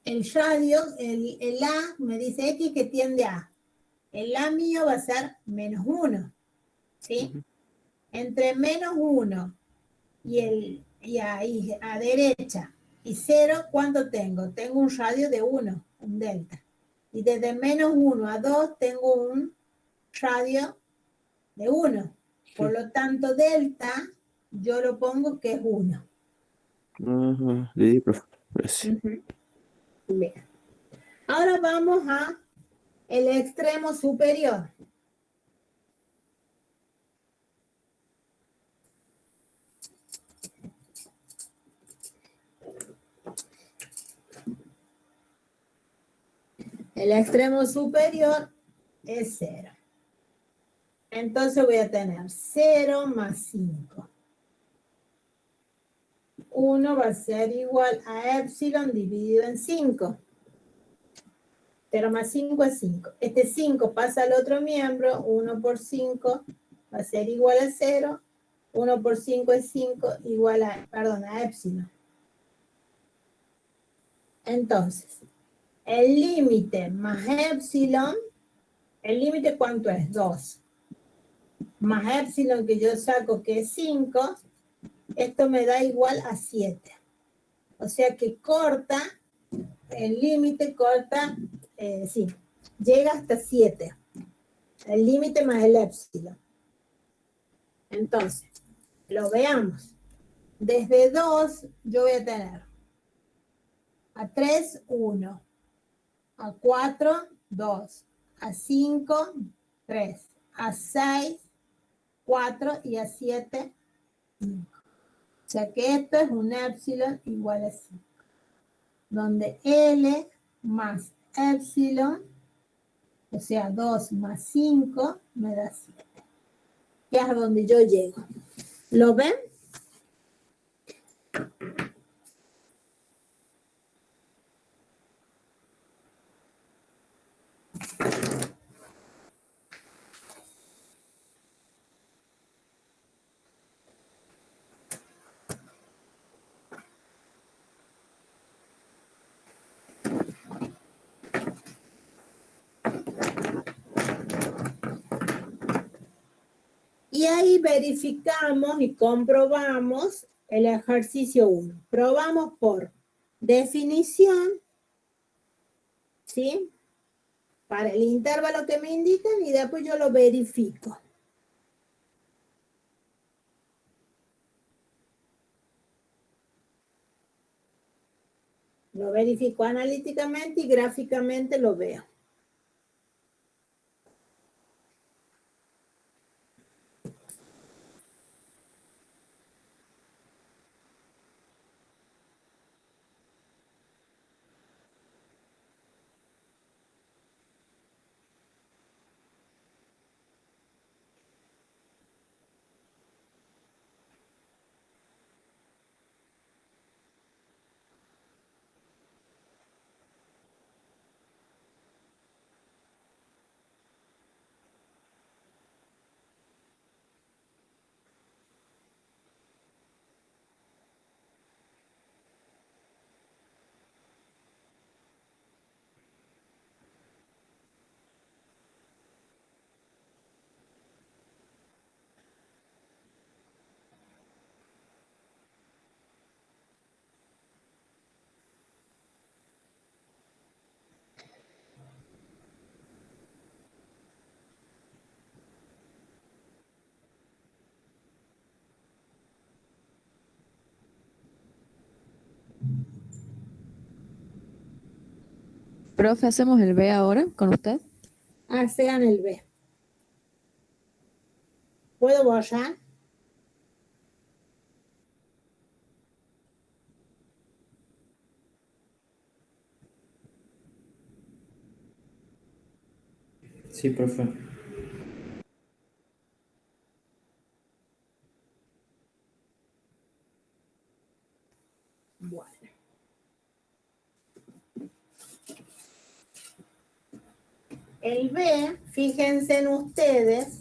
el radio, el A me dice X que tiende a. El A mío va a ser -1. ¿Sí? Ujú. Entre -1 y ahí a derecha y 0, ¿cuánto tengo? Tengo un radio de 1, un delta. Y desde -1 a 2 tengo un radio de 1. Por lo tanto, delta, yo lo pongo que es 1. Ajá, sí, profe. Gracias. Uh-huh. Bien. Ahora vamos a el extremo superior. El extremo superior es 0. Entonces voy a tener 0 más 5. 1 va a ser igual a epsilon dividido en 5. 0 más 5 es 5. Este 5 pasa al otro miembro. 1 por 5 va a ser igual a 0. 1 por 5 es 5, igual a, a epsilon. Entonces, el límite más epsilon, ¿el límite cuánto es? 2. Más epsilon que yo saco que es 5, esto me da igual a 7. O sea que corta, el límite corta, sí, llega hasta 7. El límite más el épsilon. Entonces, lo veamos. Desde 2 yo voy a tener a 3, 1, a 4, 2, a 5, 3, a 6, 4 y a 7, 5. O sea que esto es un épsilon igual a 5, donde L más épsilon, o sea 2 más 5, me da 7, que es a donde yo llego. ¿Lo ven? Y ahí verificamos y comprobamos el ejercicio 1. Probamos por definición, ¿sí? Para el intervalo que me indican y después yo lo verifico. Lo verifico analíticamente y gráficamente lo veo. Profe, ¿hacemos el B ahora con usted? Sean el B. ¿Puedo borrar? Sí, profe. Bueno. El B, fíjense en ustedes,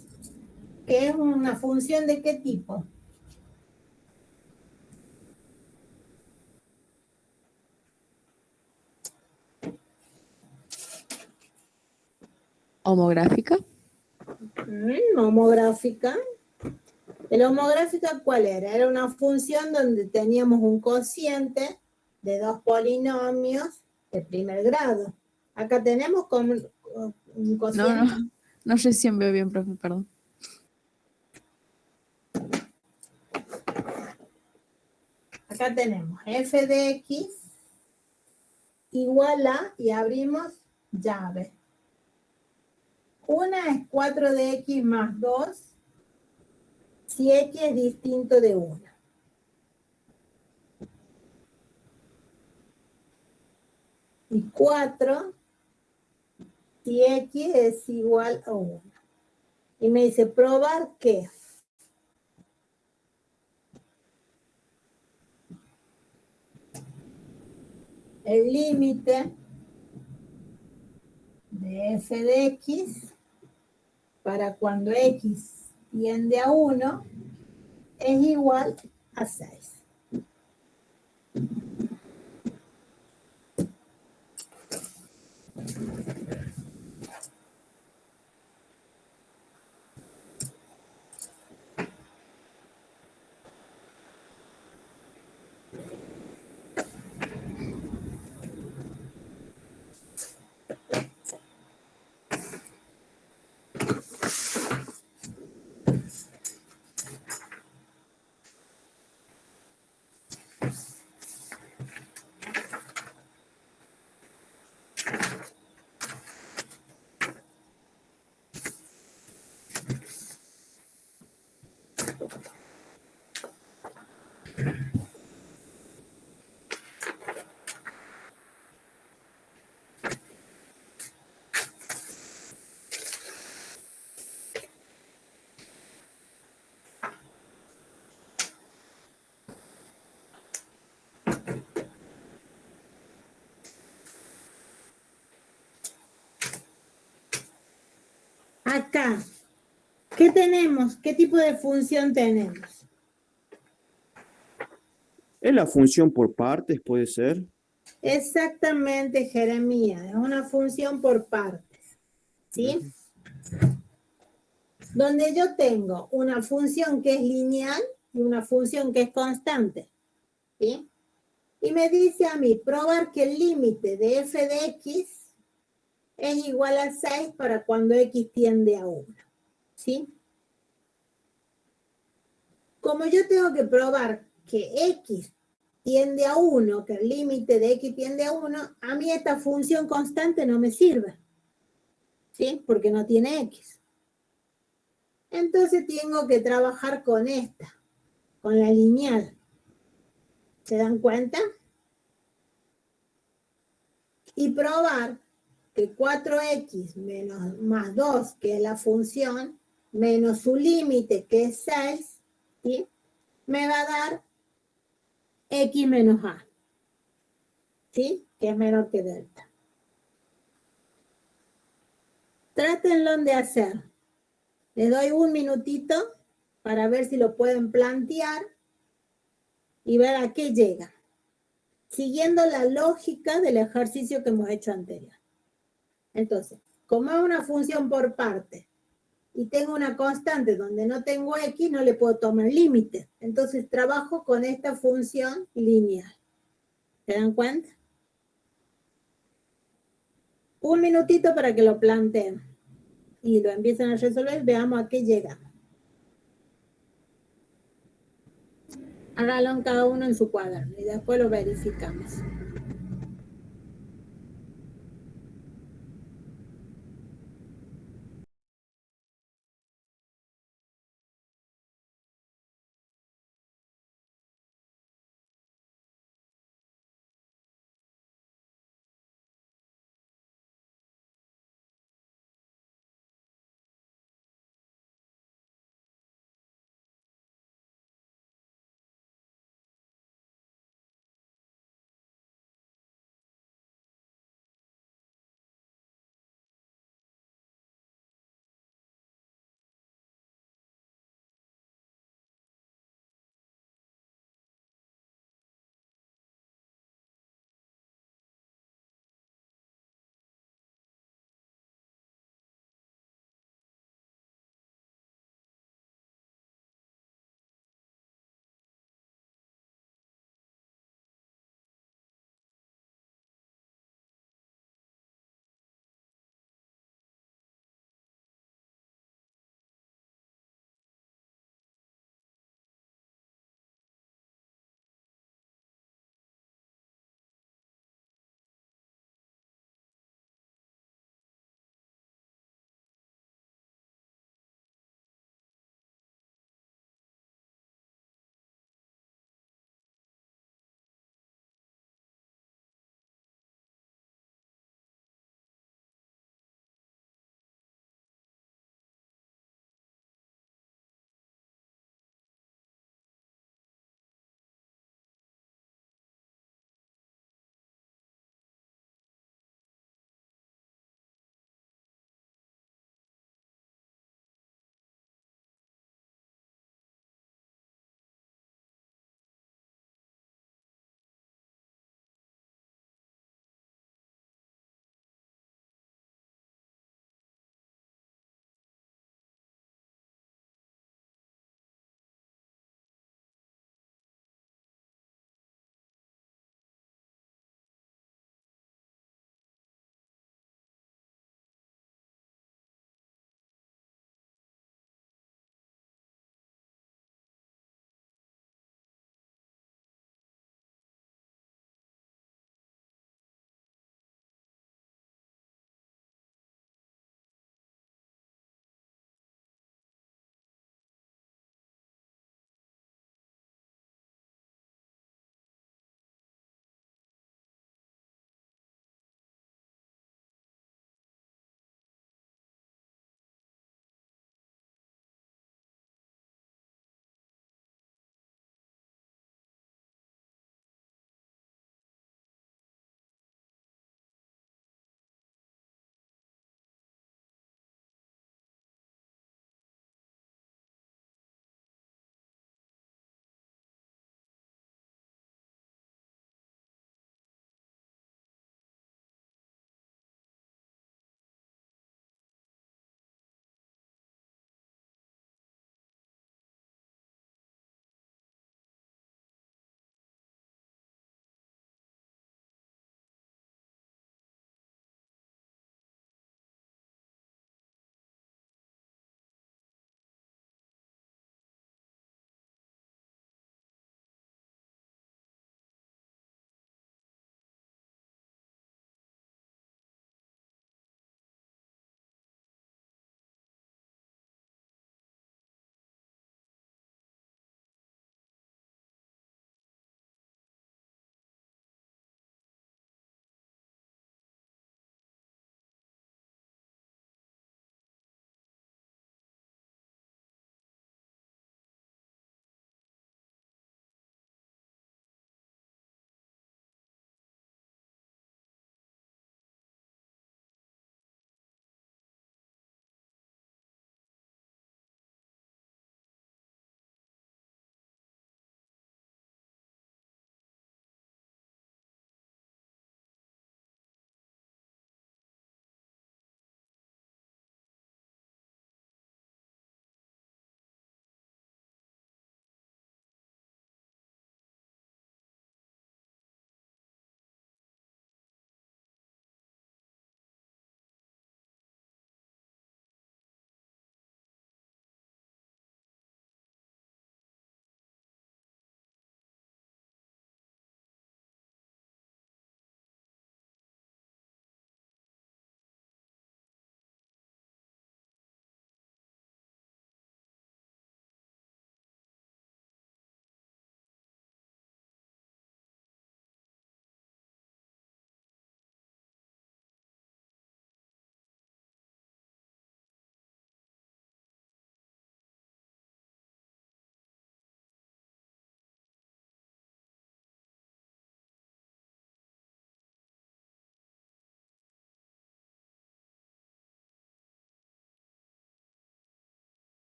que es una función de qué tipo. ¿Homográfica? Homográfica. ¿La homográfica cuál era? Era una función donde teníamos un cociente de dos polinomios de primer grado. Acá tenemos como un No, cociente. no recién veo bien, profe, perdón. Acá tenemos f de x igual a, y abrimos llave. Una es 4 de x más 2, si x es distinto de 1. Y 4, si x es igual a 1. Y me dice, probar que el límite de f de x para cuando x tiende a 1 es igual a 6. acá, ¿qué tenemos? ¿Qué tipo de función tenemos? ¿Es la función por partes, puede ser? Exactamente, Jeremías, es una función por partes, ¿sí? Donde yo tengo una función que es lineal y una función que es constante, ¿sí? Y me dice a mí, probar que el límite de f de x es igual a 6 para cuando x tiende a 1, ¿sí? Como yo tengo que probar que x tiende a 1, que el límite de x tiende a 1, a mí esta función constante no me sirve, ¿sí? Porque no tiene x. Entonces tengo que trabajar con esta, con la lineal. ¿Se dan cuenta? Y probar que 4x menos más 2, que es la función, menos su límite, que es 6, ¿sí? Me va a dar x menos a, ¿sí? Que es menor que delta. Trátenlo de hacer. Les doy un minutito para ver si lo pueden plantear y ver a qué llega, siguiendo la lógica del ejercicio que hemos hecho anterior. Entonces, como es una función por parte y tengo una constante donde no tengo x, no le puedo tomar límite. Entonces trabajo con esta función lineal. ¿Se dan cuenta? Un minutito para que lo planteen y lo empiecen a resolver. Veamos a qué llega. Háganlo cada uno en su cuaderno y después lo verificamos.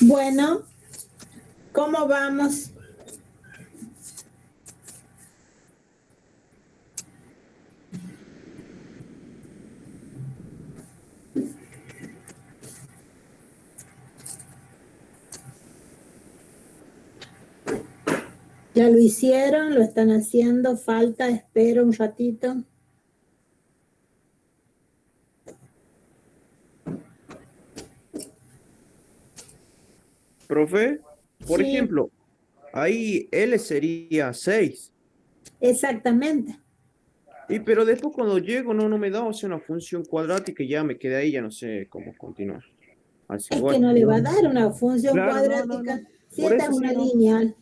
Bueno, ¿cómo vamos? ¿Ya lo hicieron? ¿Lo están haciendo? ¿Falta? Espero un ratito. Profe, por Sí, ejemplo, ahí L sería 6. exactamente. Pero después cuando llego no me da, o sea, una función cuadrática y ya me quedé ahí, ya no sé cómo continuar. Así Es que igual. no le va a dar una función Claro, no. cuadrática si Por esta es eso sí, una no. lineal.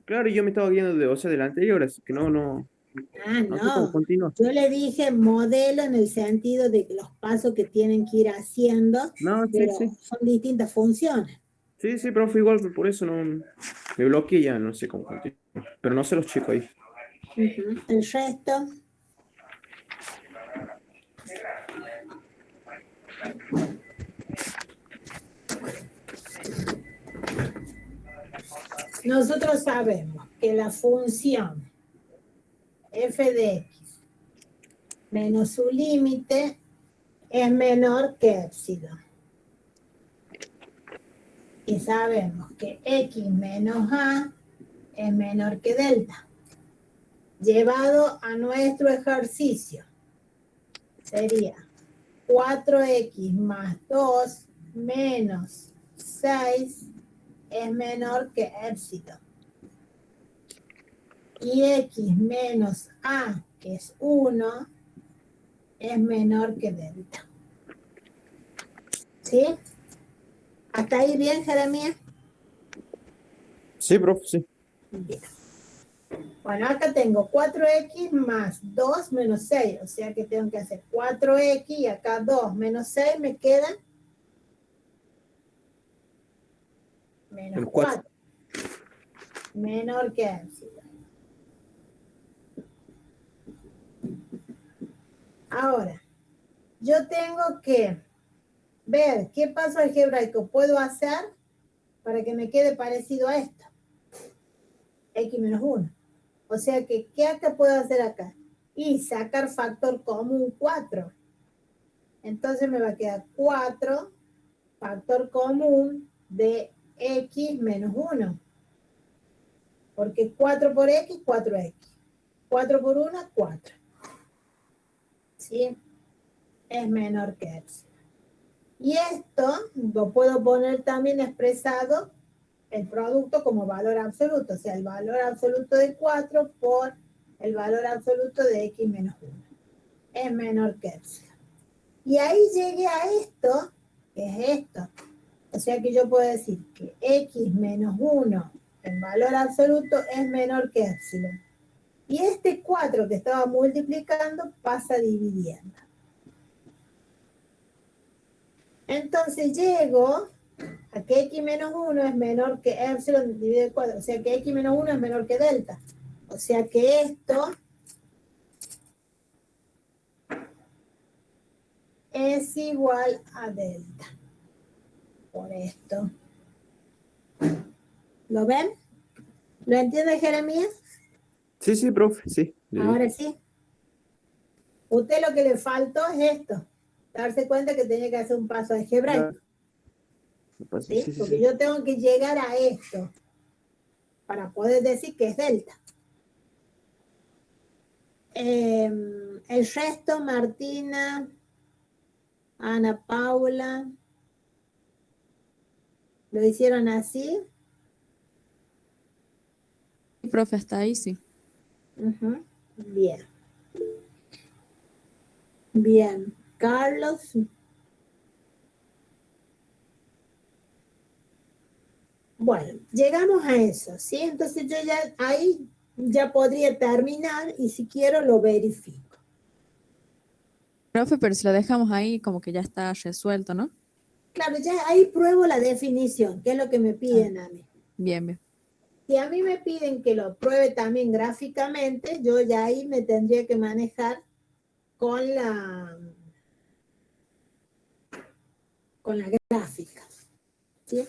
Claro, yo me estaba guiando de, o sea, del anterior, así que Ah, no sé cómo no. continuar. Yo le dije modelo en el sentido de que los pasos que tienen que ir haciendo, No, sí, pero sí. son distintas funciones. Sí, profe, igual, por eso no me bloqueé ya, no sé cómo continuar. Pero no sé los chicos ahí. Ujú. El resto, nosotros sabemos que la función f de x menos su límite es menor que epsilon. Y sabemos que x menos a es menor que delta. Llevado a nuestro ejercicio, sería 4x más 2 menos 6 es menor que epsilon. Y x menos a, que es 1, es menor que delta. ¿Sí? ¿Hasta ahí bien, Jeremías? Sí, profe, sí. Bien. Bueno, acá tengo 4x más 2 menos 6, o sea que tengo que hacer 4x y acá 2 menos 6 me quedan menos Menos 4. 4, menor que epsilon. Ahora, yo tengo que ver qué paso algebraico puedo hacer para que me quede parecido a esto, x menos 1. O sea que, ¿qué acá puedo hacer acá? Y sacar factor común 4. Entonces me va a quedar 4 factor común de x menos 1. Porque 4 por x, 4x. 4 por 1, 4. ¿Sí? Es menor que epsilon. Y esto lo puedo poner también expresado el producto como valor absoluto, o sea, el valor absoluto de 4 por el valor absoluto de x menos 1. Es menor que epsilon. Y ahí llegué a esto, que es esto. O sea que yo puedo decir que x menos 1 en valor absoluto es menor que epsilon. Y este 4 que estaba multiplicando pasa dividiendo. Entonces llego a que x menos 1 es menor que epsilon dividido 4. O sea que x menos 1 es menor que delta. O sea que esto es igual a delta. Por esto. ¿Lo ven? ¿Lo entiende, Jeremías? Sí, profe, sí. Ahora sí. Usted lo que le faltó es esto. Darse cuenta que tenía que hacer un paso algebraico. Claro. Me pasa- ¿Sí? Sí, sí, Porque sí. yo tengo que llegar a esto para poder decir que es delta. El resto, Martina, Ana Paula, ¿lo hicieron así? Profe, hasta ahí sí. Ujú. Bien. Bien. Carlos. Bueno, llegamos a eso, ¿sí? Entonces yo ya ahí ya podría terminar y si quiero lo verifico. Profe, pero si lo dejamos ahí, como que ya está resuelto, ¿no? Claro, ya ahí pruebo la definición, que es lo que me Ah, piden a mí. bien. Si a mí me piden que lo pruebe también gráficamente, yo ya ahí me tendría que manejar con la gráfica, ¿sí?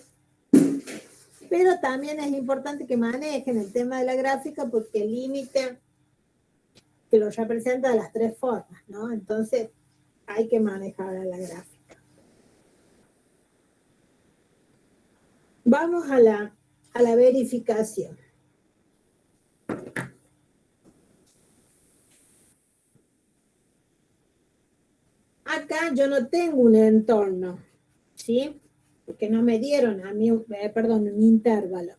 Pero también es importante que manejen el tema de la gráfica porque el límite que lo representa de las tres formas, ¿no? Entonces hay que manejar a la gráfica. Vamos a la verificación. Acá yo no tengo un entorno, ¿sí? Porque no me dieron a mí, perdón, un intervalo.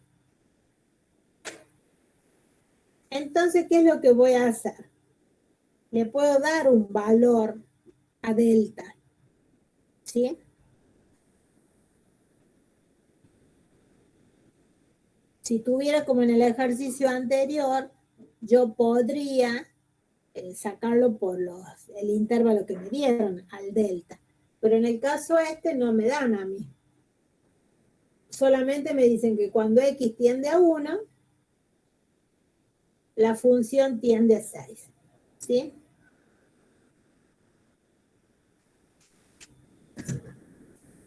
Entonces, ¿qué es lo que voy a hacer? Le puedo dar un valor a delta, ¿sí? Si tuviera como en el ejercicio anterior, yo podría sacarlo por el intervalo que me dieron al delta. Pero en el caso este no me dan a mí. Solamente me dicen que cuando x tiende a 1, la función tiende a 6. ¿Sí?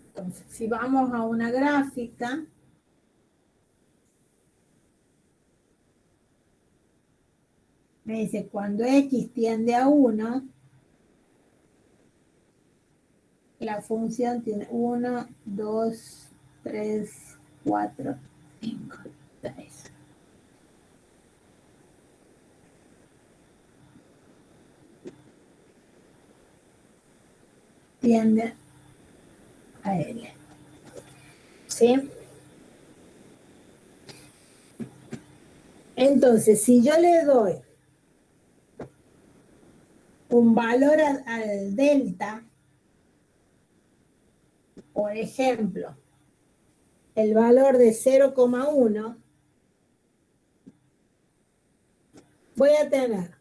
Entonces, si vamos a una gráfica, me dice cuando x tiende a 1, la función tiene 1, 2, 3, 4, 5, 6. Tiende a L. ¿Sí? Entonces, si yo le doy un valor al delta, por ejemplo, el valor de 0,1, voy a tener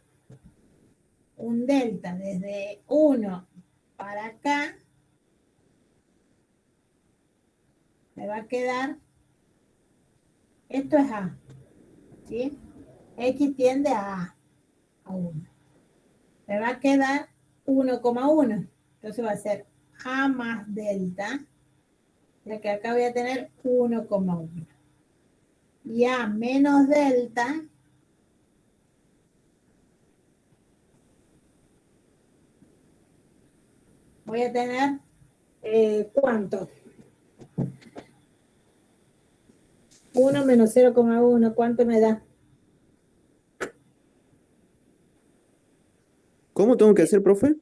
un delta desde 1 para acá, me va a quedar, esto es A, ¿sí? X tiende a 1. Me va a quedar 1,1. Entonces va a ser A más delta, ya que acá voy a tener 1,1. Y A menos delta voy a tener, ¿cuánto? 1 menos 0,1, ¿cuánto me da? ¿Cómo tengo que hacer, profe?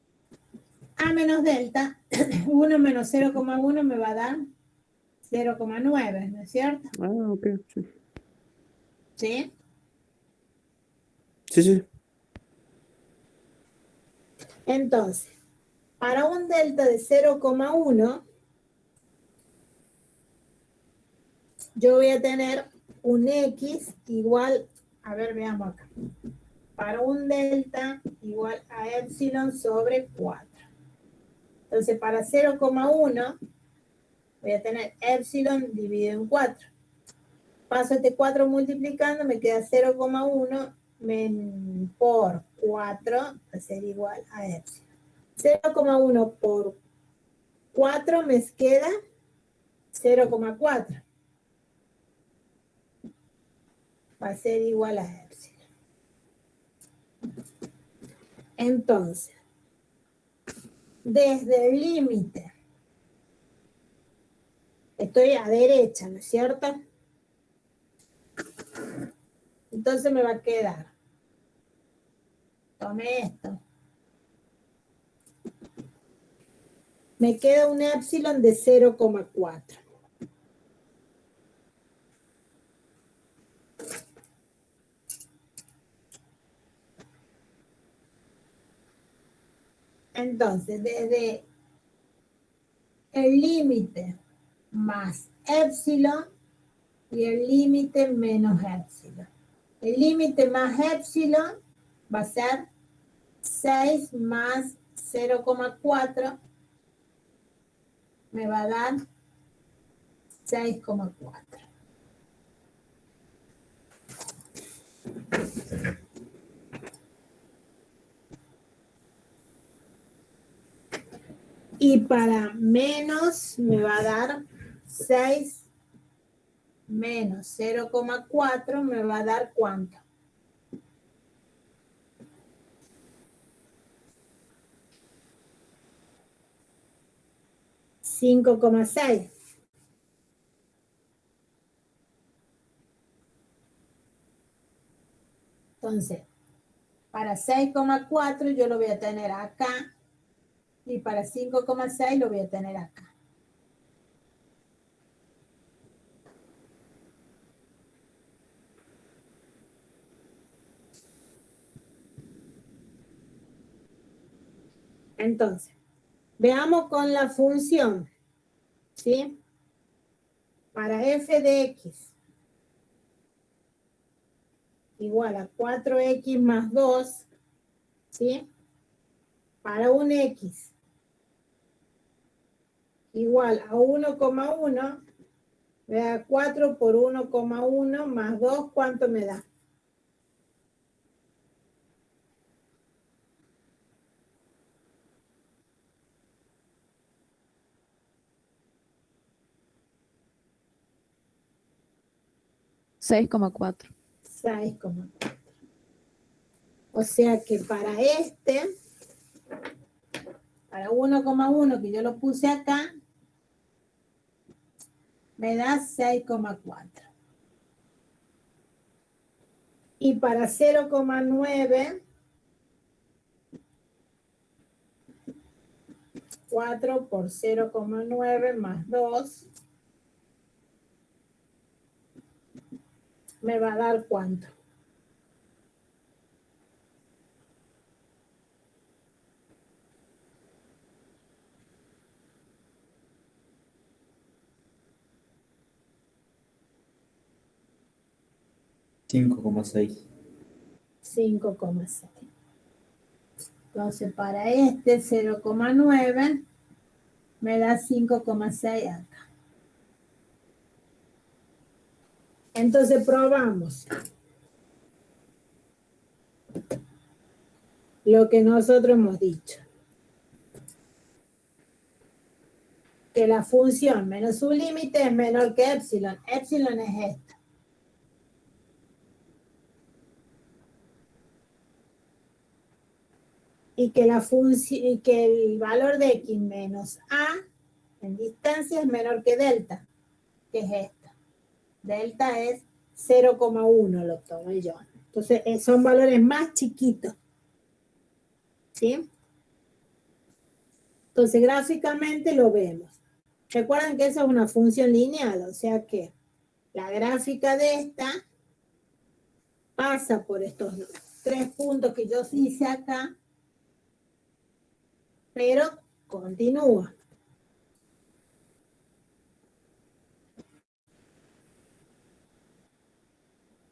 A menos delta, 1 menos 0,1 me va a dar 0,9, ¿no es cierto? Ah, ok. Sí, ¿Sí? sí. Sí. Entonces, para un delta de 0,1, yo voy a tener un X igual, a ver, veamos acá. Para un delta igual a epsilon sobre 4. Entonces, para 0,1 voy a tener epsilon dividido en 4. Paso este 4 multiplicando, me queda 0,1 por 4 va a ser igual a epsilon. 0,1 por 4 me queda 0,4. Va a ser igual a epsilon. Entonces, desde el límite, estoy a derecha, ¿no es cierto? Entonces me va a quedar, tome esto, me queda un epsilon de 0,4. Entonces, desde el límite más epsilon y el límite menos epsilon. El límite más epsilon va a ser 6 más 0,4, me va a dar 6,4. Y para menos me va a dar 6 menos 0,4 me va a dar ¿cuánto? 5,6. Entonces, para 6,4 yo lo voy a tener acá y para 5,6 lo voy a tener acá. Entonces, veamos con la función, ¿sí? Para f de x igual a 4x más 2, ¿sí? Para un x igual a 1,1, me da 4 por 1,1 más 2, ¿cuánto me da? $6,4. 6,4. O sea que para para 1,1 que yo lo puse acá, me da 6,4. Y para 0,9, 4 por 0,9 más 2, me va a dar ¿cuánto? $5,6. 5,6. Entonces, para 0,9 me da 5,6 acá. Entonces, probamos lo que nosotros hemos dicho. Que la función menos su límite es menor que epsilon. Epsilon es esto. Y que la función, y que el valor de x menos a en distancia es menor que delta, que es esta. Delta es 0,1, lo tomo yo. Entonces, son valores más chiquitos. ¿Sí? Entonces, gráficamente lo vemos. Recuerden que esa es una función lineal, o sea que la gráfica de esta pasa por estos 3 puntos que yo hice acá, pero continúa.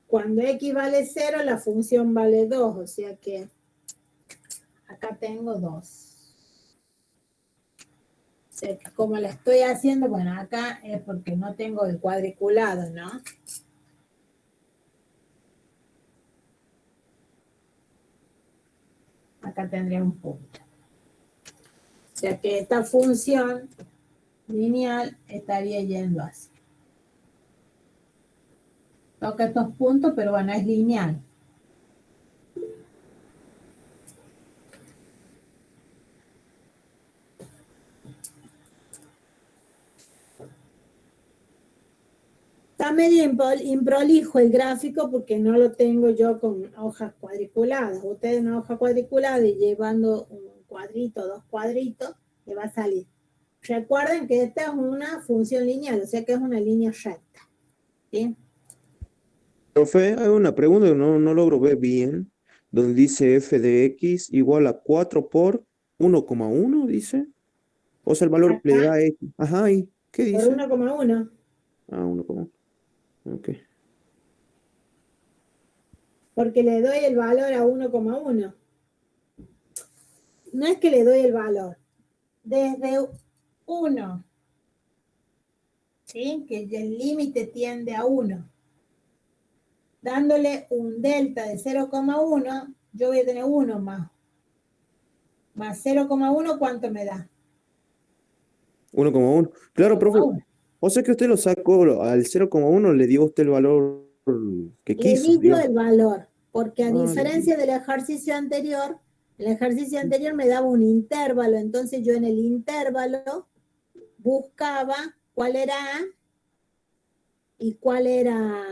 Cuando x vale 0, la función vale 2, o sea que acá tengo 2. O sea que como la estoy haciendo, bueno, acá es porque no tengo el cuadriculado, ¿no? Acá tendría un punto. O sea que esta función lineal estaría yendo así. Toca estos puntos, pero bueno, es lineal. Está medio improlijo el gráfico porque no lo tengo yo con hojas cuadriculadas. Ustedes una hoja cuadriculada y llevando un cuadrito, 2 cuadritos, le va a salir. Recuerden que esta es una función lineal, o sea que es una línea recta. ¿Sí? Profe, hay una pregunta que no logro ver bien, donde dice f de x igual a 4 por 1,1, dice. O sea, el valor que le Acá, da x. Ajá, ¿y qué por dice? 1,1, Ah, 1,1. Ok. porque le doy el valor a 1,1. No es que le doy el valor. Desde 1, ¿sí? Que el límite tiende a 1. Dándole un delta de 0,1, yo voy a tener 1 más 0,1, ¿cuánto me da? 1,1. Claro, profe. 1,1. O sea que usted lo sacó al 0,1, le dio usted el valor que Le quiso, di yo digamos. el valor, porque a Ah, diferencia del ejercicio anterior, el ejercicio anterior me daba un intervalo, entonces yo en el intervalo buscaba cuál era A y cuál era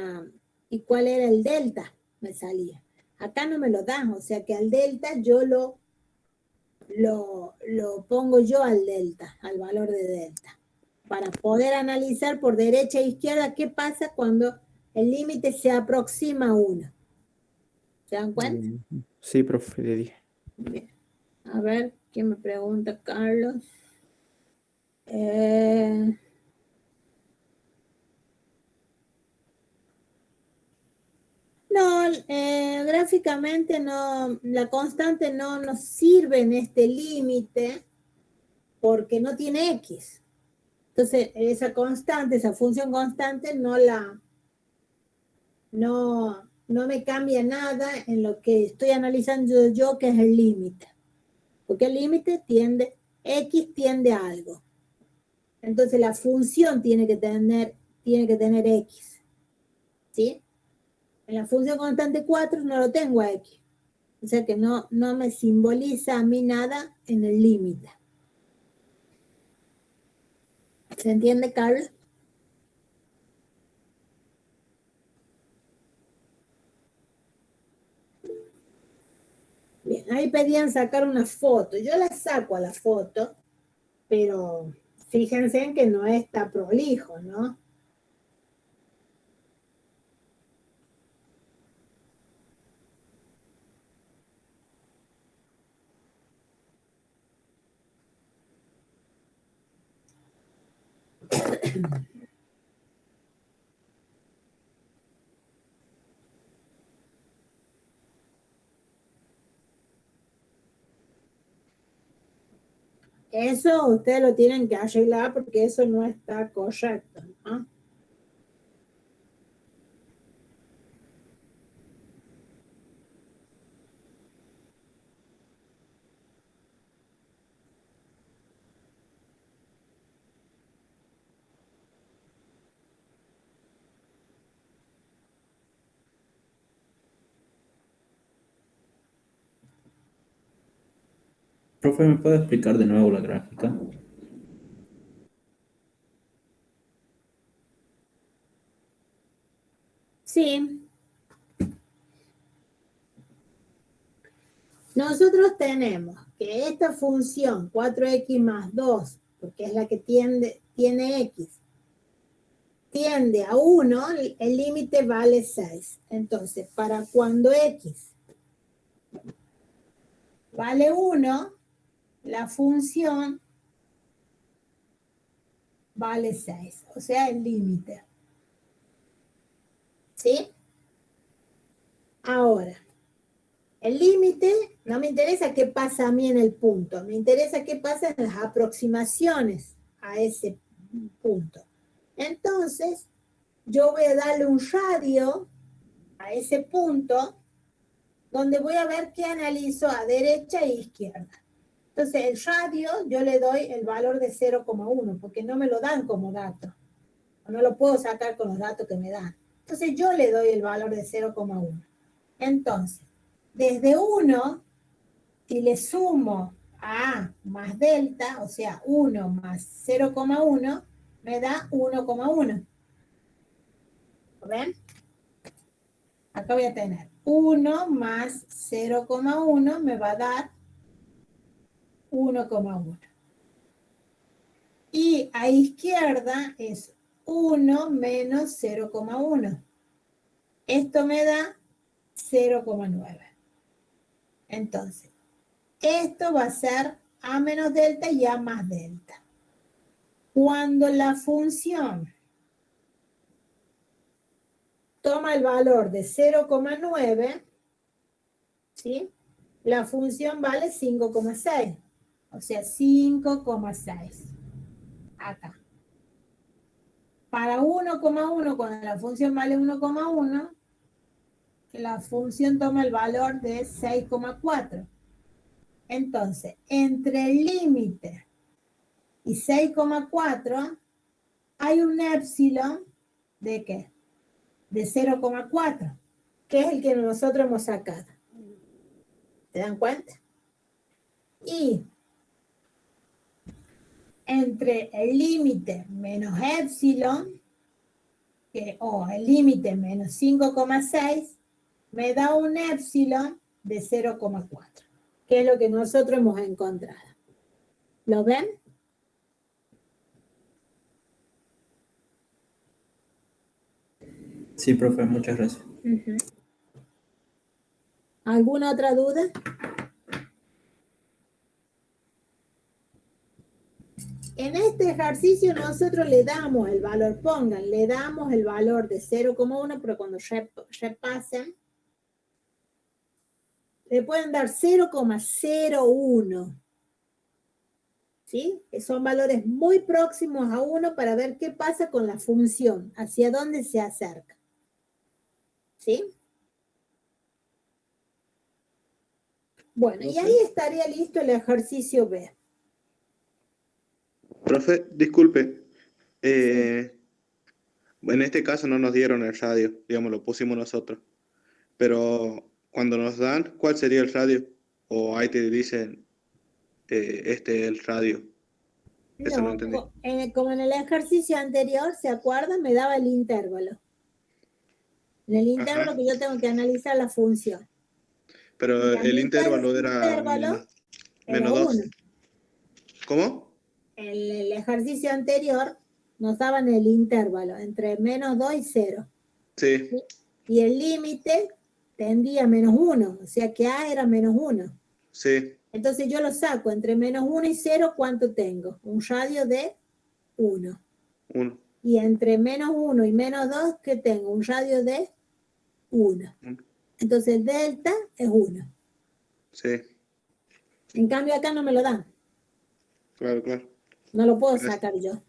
el delta, me salía. Acá no me lo dan, o sea que al delta yo lo pongo yo al delta, al valor de delta, para poder analizar por derecha e izquierda qué pasa cuando el límite se aproxima a 1. ¿Se dan cuenta? sí, profe, le dije. Bien. A ver, ¿quién me pregunta? Carlos. Eh, no, gráficamente no, la constante no nos sirve en este límite porque no tiene X. Entonces, esa constante, esa función constante no me cambia nada en lo que estoy analizando yo, que es el límite. Porque el límite X tiende a algo. Entonces la función tiene que tener X. ¿Sí? En la función constante 4 no lo tengo a X. O sea que no me simboliza a mí nada en el límite. ¿Se entiende, Carlos? Bien, ahí pedían sacar una foto. Yo la saco a la foto, pero fíjense en que no está prolijo, ¿no? Eso ustedes lo tienen que arreglar porque eso no está correcto, ¿no? Profe, ¿me puede explicar de nuevo la gráfica? Sí. Nosotros tenemos que esta función 4x más 2, porque es la que tiene x, tiende a 1, el límite vale 6. Entonces, para cuando x vale 1, la función vale 6, o sea, el límite. ¿Sí? Ahora, el límite, no me interesa qué pasa a mí en el punto, me interesa qué pasa en las aproximaciones a ese punto. Entonces, yo voy a darle un radio a ese punto donde voy a ver qué analizo a derecha e izquierda. Entonces, el radio yo le doy el valor de 0,1 porque no me lo dan como dato. O no lo puedo sacar con los datos que me dan. Entonces, yo le doy el valor de 0,1. Entonces, desde 1, si le sumo a más delta, o sea, 1 más 0,1, me da 1,1. ¿Ven? Acá voy a tener 1 más 0,1 me va a dar 1,1. Y a izquierda es 1 menos 0,1. Esto me da 0,9. Entonces, esto va a ser A menos delta y A más delta. Cuando la función toma el valor de 0,9, ¿sí? La función vale 5,6. O sea, 5,6. Acá. Para 1,1, cuando la función vale 1,1, la función toma el valor de 6,4. Entonces, entre el límite y 6,4 hay un épsilon ¿de qué? De 0,4, que es el que nosotros hemos sacado. ¿Se dan cuenta? Y entre el límite menos épsilon, o el límite menos 5,6, me da un épsilon de 0,4, que es lo que nosotros hemos encontrado. ¿Lo ven? Sí, profe, muchas gracias. Uh-huh. ¿Alguna otra duda? En este ejercicio nosotros le damos el valor, le damos el valor de 0,1, pero cuando repasen, le pueden dar 0,01. ¿Sí? Que son valores muy próximos a 1 para ver qué pasa con la función, hacia dónde se acerca. ¿Sí? Bueno, y ahí estaría listo el ejercicio B. Profe, disculpe. En este caso no nos dieron el radio, digamos, lo pusimos nosotros. Pero cuando nos dan, ¿cuál sería el radio? O ahí te dicen, este es el radio. Eso no entendí. Como en el ejercicio anterior, ¿se acuerdan? Me daba el intervalo. En el intervalo Ajá. que yo tengo que analizar la función. Pero el intervalo era menos 2. 1. ¿Cómo? El ejercicio anterior nos daban el intervalo entre menos 2 y 0. Sí. ¿Sí? Y el límite tendía a menos 1, o sea que A era menos 1. Sí. Entonces yo lo saco entre menos 1 y 0, ¿cuánto tengo? Un radio de 1. 1. Y entre menos 1 y menos 2, ¿qué tengo? Un radio de 1. Entonces el delta es 1. Sí. En cambio acá no me lo dan. Claro, claro. No lo puedo sacar yo.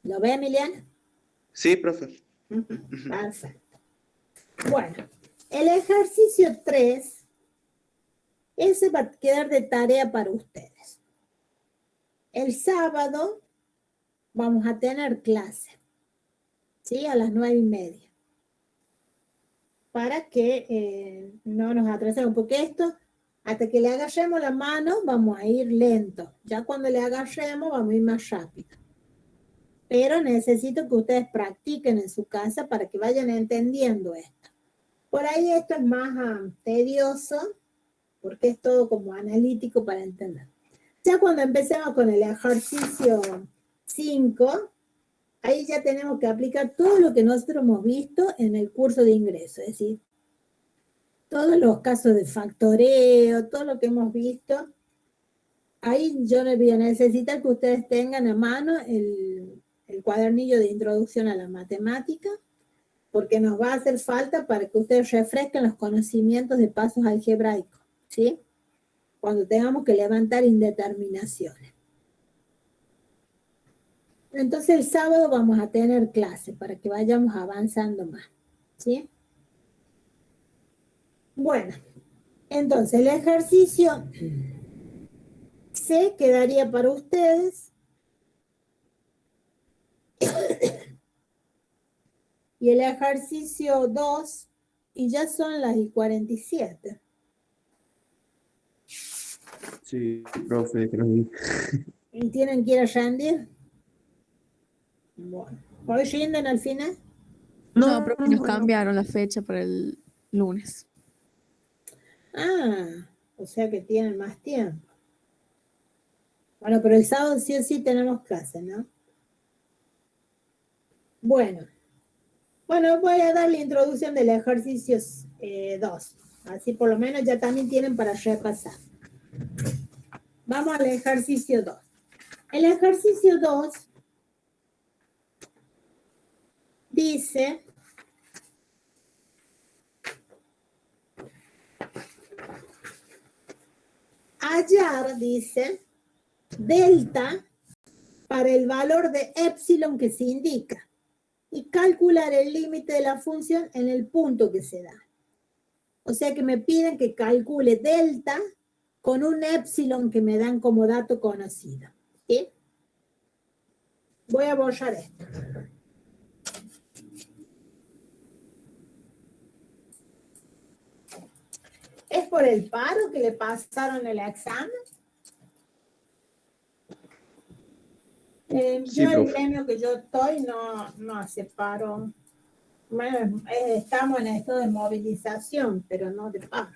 ¿Lo ve, Emiliana? Sí, profe. Perfecto. Bueno, el ejercicio 3, ese va a quedar de tarea para ustedes. El sábado vamos a tener clase, ¿sí? A las 9:30. Para que no nos atrasemos, porque esto, hasta que le agarremos la mano, vamos a ir lento. Ya cuando le agarremos, vamos a ir más rápido. Pero necesito que ustedes practiquen en su casa para que vayan entendiendo esto. Por ahí esto es más tedioso, porque es todo como analítico para entender. Ya cuando empecemos con el ejercicio 5, ahí ya tenemos que aplicar todo lo que nosotros hemos visto en el curso de ingreso, es decir, todos los casos de factoreo, todo lo que hemos visto. Ahí yo les voy a necesitar que ustedes tengan a mano el cuadernillo de introducción a la matemática, porque nos va a hacer falta para que ustedes refresquen los conocimientos de pasos algebraicos, ¿sí? Cuando tengamos que levantar indeterminaciones. Entonces el sábado vamos a tener clase para que vayamos avanzando más, ¿sí? Bueno, entonces el ejercicio C quedaría para ustedes. Y el ejercicio 2, y ya son las 47. Sí, profe, creo que... ¿Y tienen que ir a rendir? Bueno, ¿hoy rinden al final? No, pero nos bueno. cambiaron la fecha para el lunes. Ah, o sea que tienen más tiempo. Bueno, pero el sábado sí o sí tenemos clase, ¿no? Bueno, voy a dar la introducción del ejercicio 2. Así por lo menos ya también tienen para repasar. Vamos al ejercicio 2. El ejercicio 2 dice... hallar, dice, delta para el valor de épsilon que se indica y calcular el límite de la función en el punto que se da. O sea que me piden que calcule delta con un épsilon que me dan como dato conocido. ¿Sí? Voy a borrar esto. ¿Es por el paro que le pasaron el examen? Sí, Yo, el profe. gremio que yo estoy, no hace paro. Bueno, estamos en esto de movilización, pero no de paro.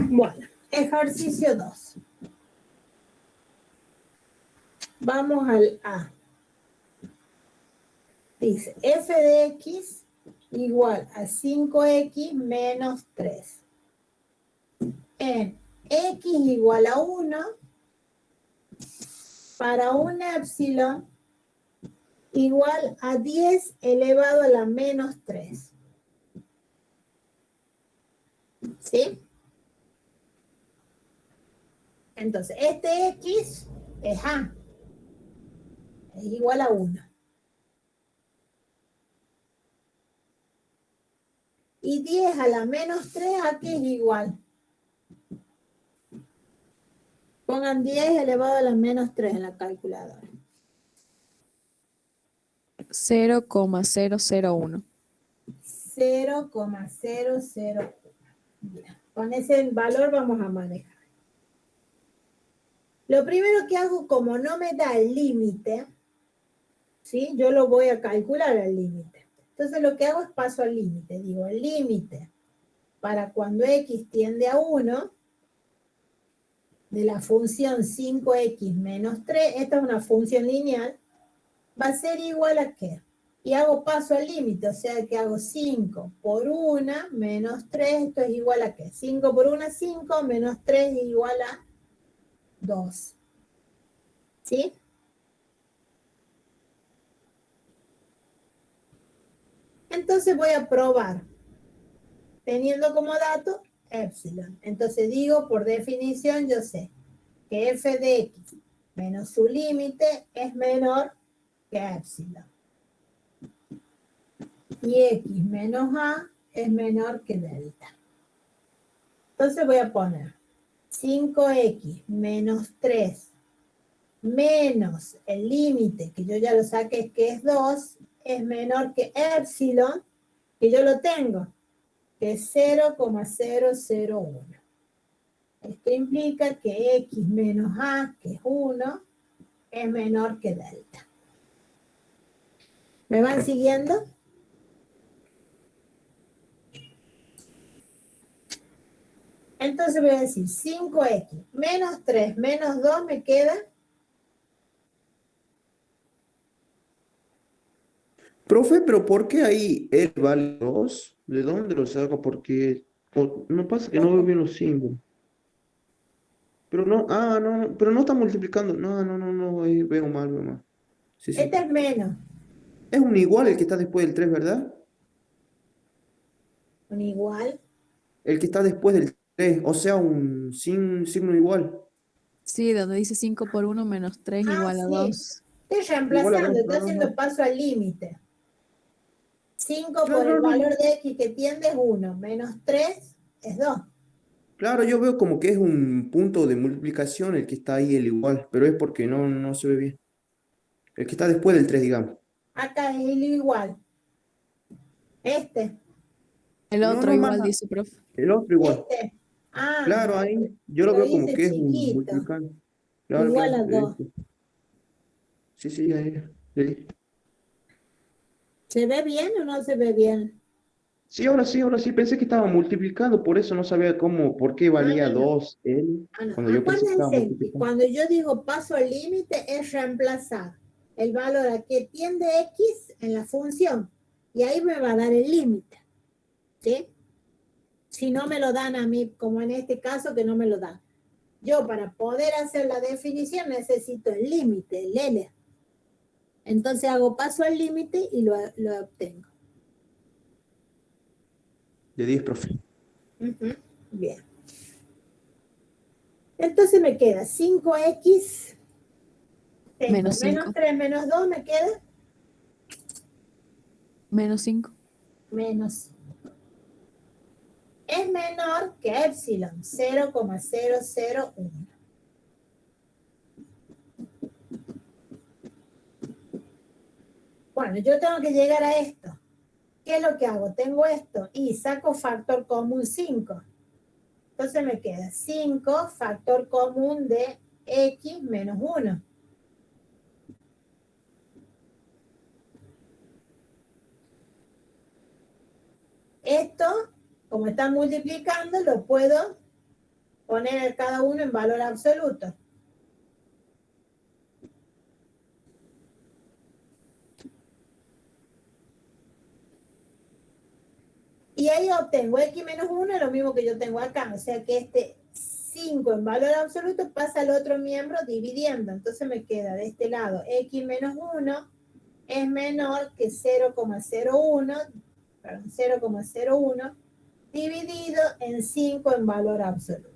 Bueno, ejercicio 2. Vamos al A. Dice, f de x igual a 5x menos 3. En x igual a 1, para un épsilon igual a 10 elevado a la menos 3. ¿Sí? Entonces, este x es A. Es igual a 1. Y 10 a la menos 3, ¿a qué es igual? Pongan 10 elevado a la menos 3 en la calculadora. 0,001. 0,001. Bien, con ese valor vamos a manejar. Lo primero que hago, como no me da el límite, ¿sí? Yo lo voy a calcular al límite. Entonces lo que hago es paso al límite. Digo, el límite para cuando x tiende a 1 de la función 5x menos 3, esta es una función lineal, va a ser igual a ¿qué? Y hago paso al límite, o sea que hago 5 por 1 menos 3, esto es igual a ¿qué? 5 por 1 es 5, menos 3 es igual a 2. ¿Sí? Entonces voy a probar, teniendo como dato épsilon. Entonces digo, por definición, yo sé que f de x menos su límite es menor que épsilon. Y x menos a es menor que delta. Entonces voy a poner 5x menos 3 menos el límite, que yo ya lo saqué, que es 2, es menor que épsilon, que yo lo tengo, que es 0,001. Esto implica que x menos a, que es 1, es menor que delta. ¿Me van siguiendo? Entonces voy a decir 5x menos 3 menos 2 me queda. Profe, pero ¿por qué ahí él vale 2? ¿De dónde lo saca? Porque no pasa que no veo bien los símbolos. Pero no, no, pero no está multiplicando. No, veo mal, veo mal. Sí, sí. Este es menos. Es un igual el que está después del 3, ¿verdad? Un igual. El que está después del 3, o sea, un signo igual. Sí, donde dice 5 por 1 menos 3 Ah, igual a sí. 2. Estoy Igual a 2. reemplazando, estoy haciendo paso al límite. 5 por Claro, el valor de x que tiende es 1, menos 3 es 2. claro, yo veo como que es un punto de multiplicación el que está ahí el igual, pero es porque no se ve bien. El que está después del 3, digamos. Acá es el igual. Este, El No, otro no, más igual dice, profe. el otro igual. este. Ah, Claro, ahí yo lo lo veo como hice que es un chiquito. multiplicando. Claro, Igual a claro. 2. Sí, sí, ahí. Sí. ¿Se ve bien o no se ve bien? Sí, ahora sí, pensé que estaba multiplicando, por eso no sabía cómo, por qué No, valía no, no. 2 él, No. cuando yo pensé que estaba Acuérdense que multiplicando. cuando yo digo paso al límite es reemplazar el valor a que tiende x en la función. Y ahí me va a dar el límite. ¿Sí? Si no me lo dan a mí, como en este caso que no me lo dan. Yo para poder hacer la definición necesito el límite, el L. Entonces hago paso al límite y lo obtengo. De 10, profe. Ujú, bien. Entonces me queda 5x, tengo Menos menos 5. 3 menos 2, me queda Menos 5. menos. Es menor que epsilon, 0,001. Bueno, yo tengo que llegar a esto. ¿Qué es lo que hago? Tengo esto y saco factor común 5. Entonces me queda 5 factor común de x menos 1. Esto, como está multiplicando, lo puedo poner cada uno en valor absoluto. Y ahí obtengo x menos 1, lo mismo que yo tengo acá. O sea que este 5 en valor absoluto pasa al otro miembro dividiendo. Entonces me queda de este lado x menos 1 es menor que 0,01, perdón, 0,01 dividido en 5 en valor absoluto.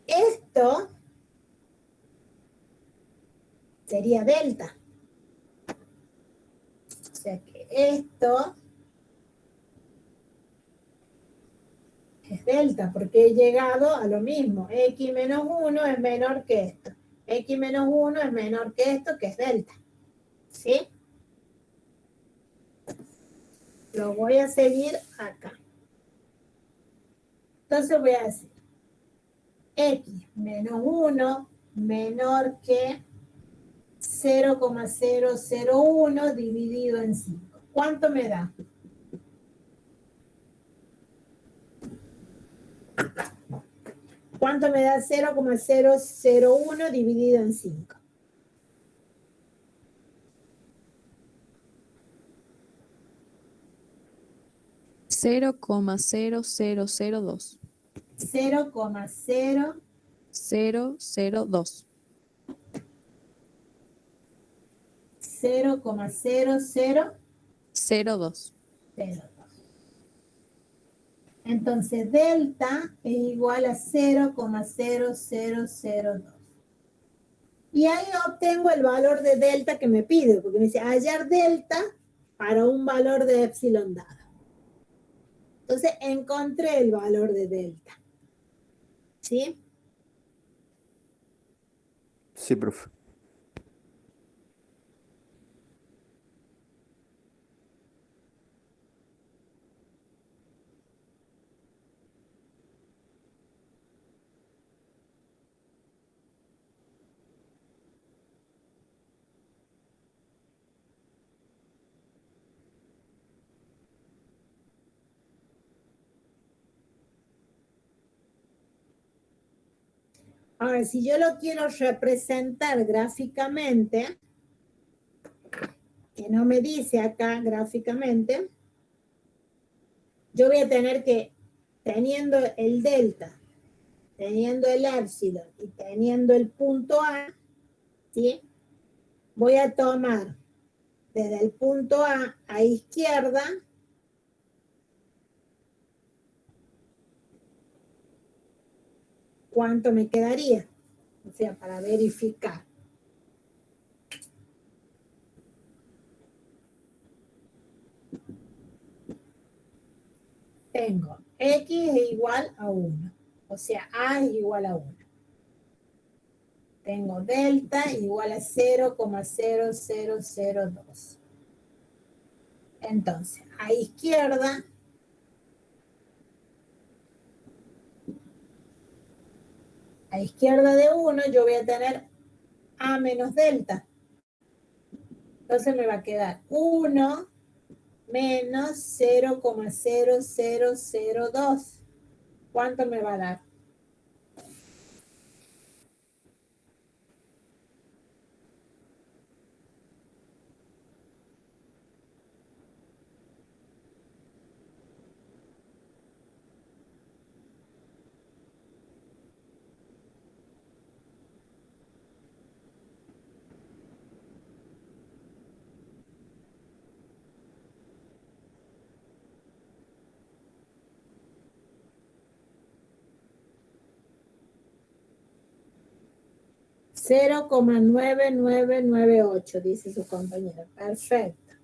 Esto sería delta. O sea que esto es delta, porque he llegado a lo mismo. X menos 1 es menor que esto. X menos 1 es menor que esto, que es delta. ¿Sí? Lo voy a seguir acá. Entonces voy a decir X menos 1 menor que 0,001 dividido en 5. ¿Cuánto me da? ¿Cuánto me da 0,001 dividido en 5? 0,0002. 0,002. 002. 0,0002. 02. Entonces, delta es igual a 0,0002. Y ahí obtengo el valor de delta que me pide, porque me dice hallar delta para un valor de epsilon dado. Entonces, encontré el valor de delta. ¿Sí? Sí, profe. Ahora, si yo lo quiero representar gráficamente, que no me dice acá gráficamente, yo voy a tener que, teniendo el delta, teniendo el epsilon y teniendo el punto A, ¿sí? Voy a tomar desde el punto A izquierda, ¿cuánto me quedaría? O sea, para verificar. Tengo X es igual a 1. O sea, A es igual a 1. Tengo delta igual a 0,0002. Entonces, a izquierda de 1 yo voy a tener A menos delta. Entonces me va a quedar 1 menos 0,0002. ¿Cuánto me va a dar? 0,9998, dice su compañero. Perfecto.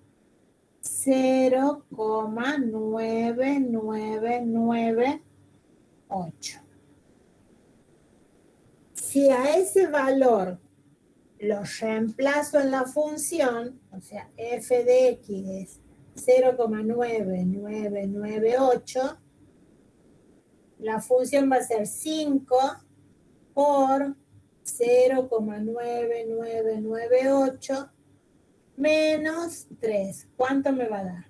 0,9998. Si a ese valor lo reemplazo en la función, o sea, f de x es 0,9998, la función va a ser 5 por 0,9998 menos 3. ¿Cuánto me va a dar?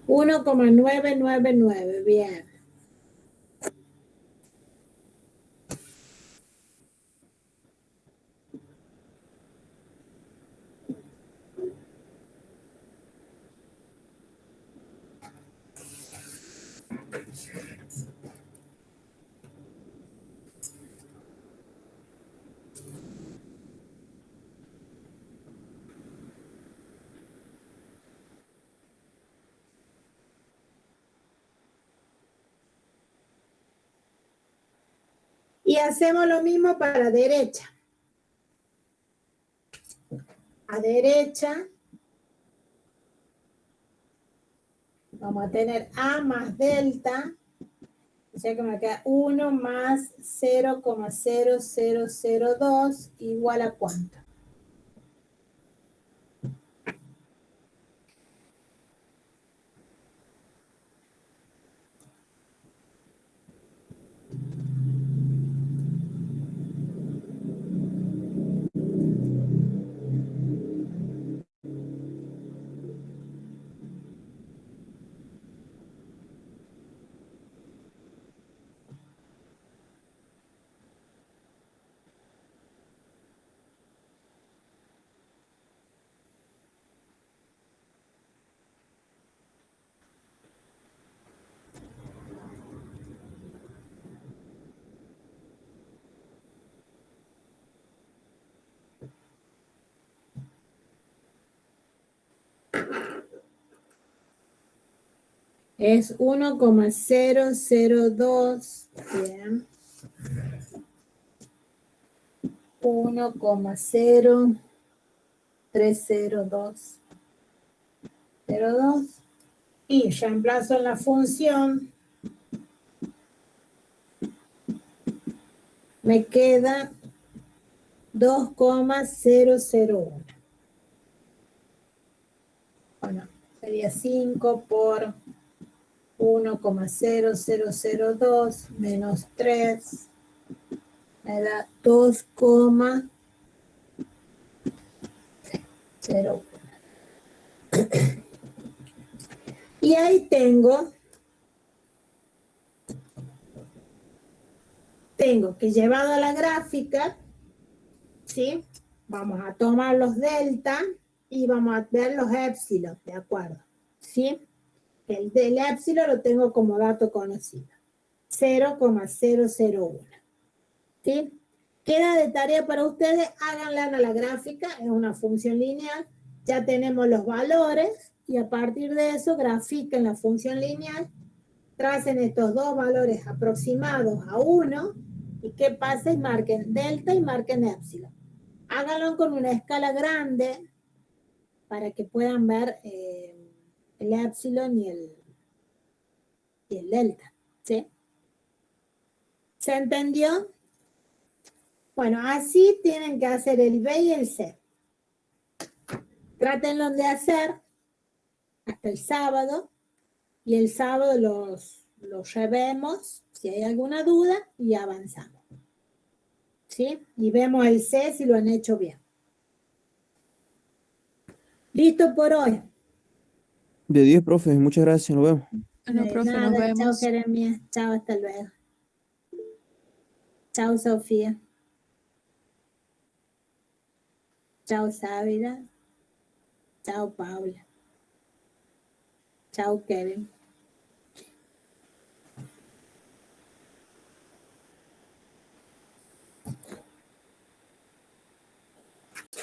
$1,999, bien. Y hacemos lo mismo para la derecha. A derecha vamos a tener A más delta, o sea que me queda 1 más 0,0002 igual a ¿cuánto? Es 1,002, bien. 1,0302. 02. Y reemplazo en la función. Me queda 2,001. Bueno, sería 5 por 1,0002 menos 3. Me da 2,01. Y ahí tengo que llevado a la gráfica, ¿sí? Vamos a tomar los delta y vamos a ver los épsilon, ¿de acuerdo? ¿Sí? El del épsilon lo tengo como dato conocido. 0,001. ¿Sí? Queda de tarea para ustedes, háganla a la gráfica, es una función lineal, ya tenemos los valores y a partir de eso grafiquen la función lineal, tracen estos dos valores aproximados a 1 y qué pasa y marquen delta y marquen épsilon. Háganlo con una escala grande para que puedan ver el épsilon y el delta, ¿sí? ¿Se entendió? Bueno, así tienen que hacer el B y el C. Trátenlo de hacer hasta el sábado y el sábado los revemos si hay alguna duda y avanzamos. ¿sí? Y vemos el C si lo han hecho bien. Listo por hoy. De 10, profe, muchas gracias, nos vemos. Bueno, De profe, nos nada, chao vemos. Jeremías, chao, hasta luego. Chao Sofía. Chao Sávila. Chao Paula. Chao Kevin.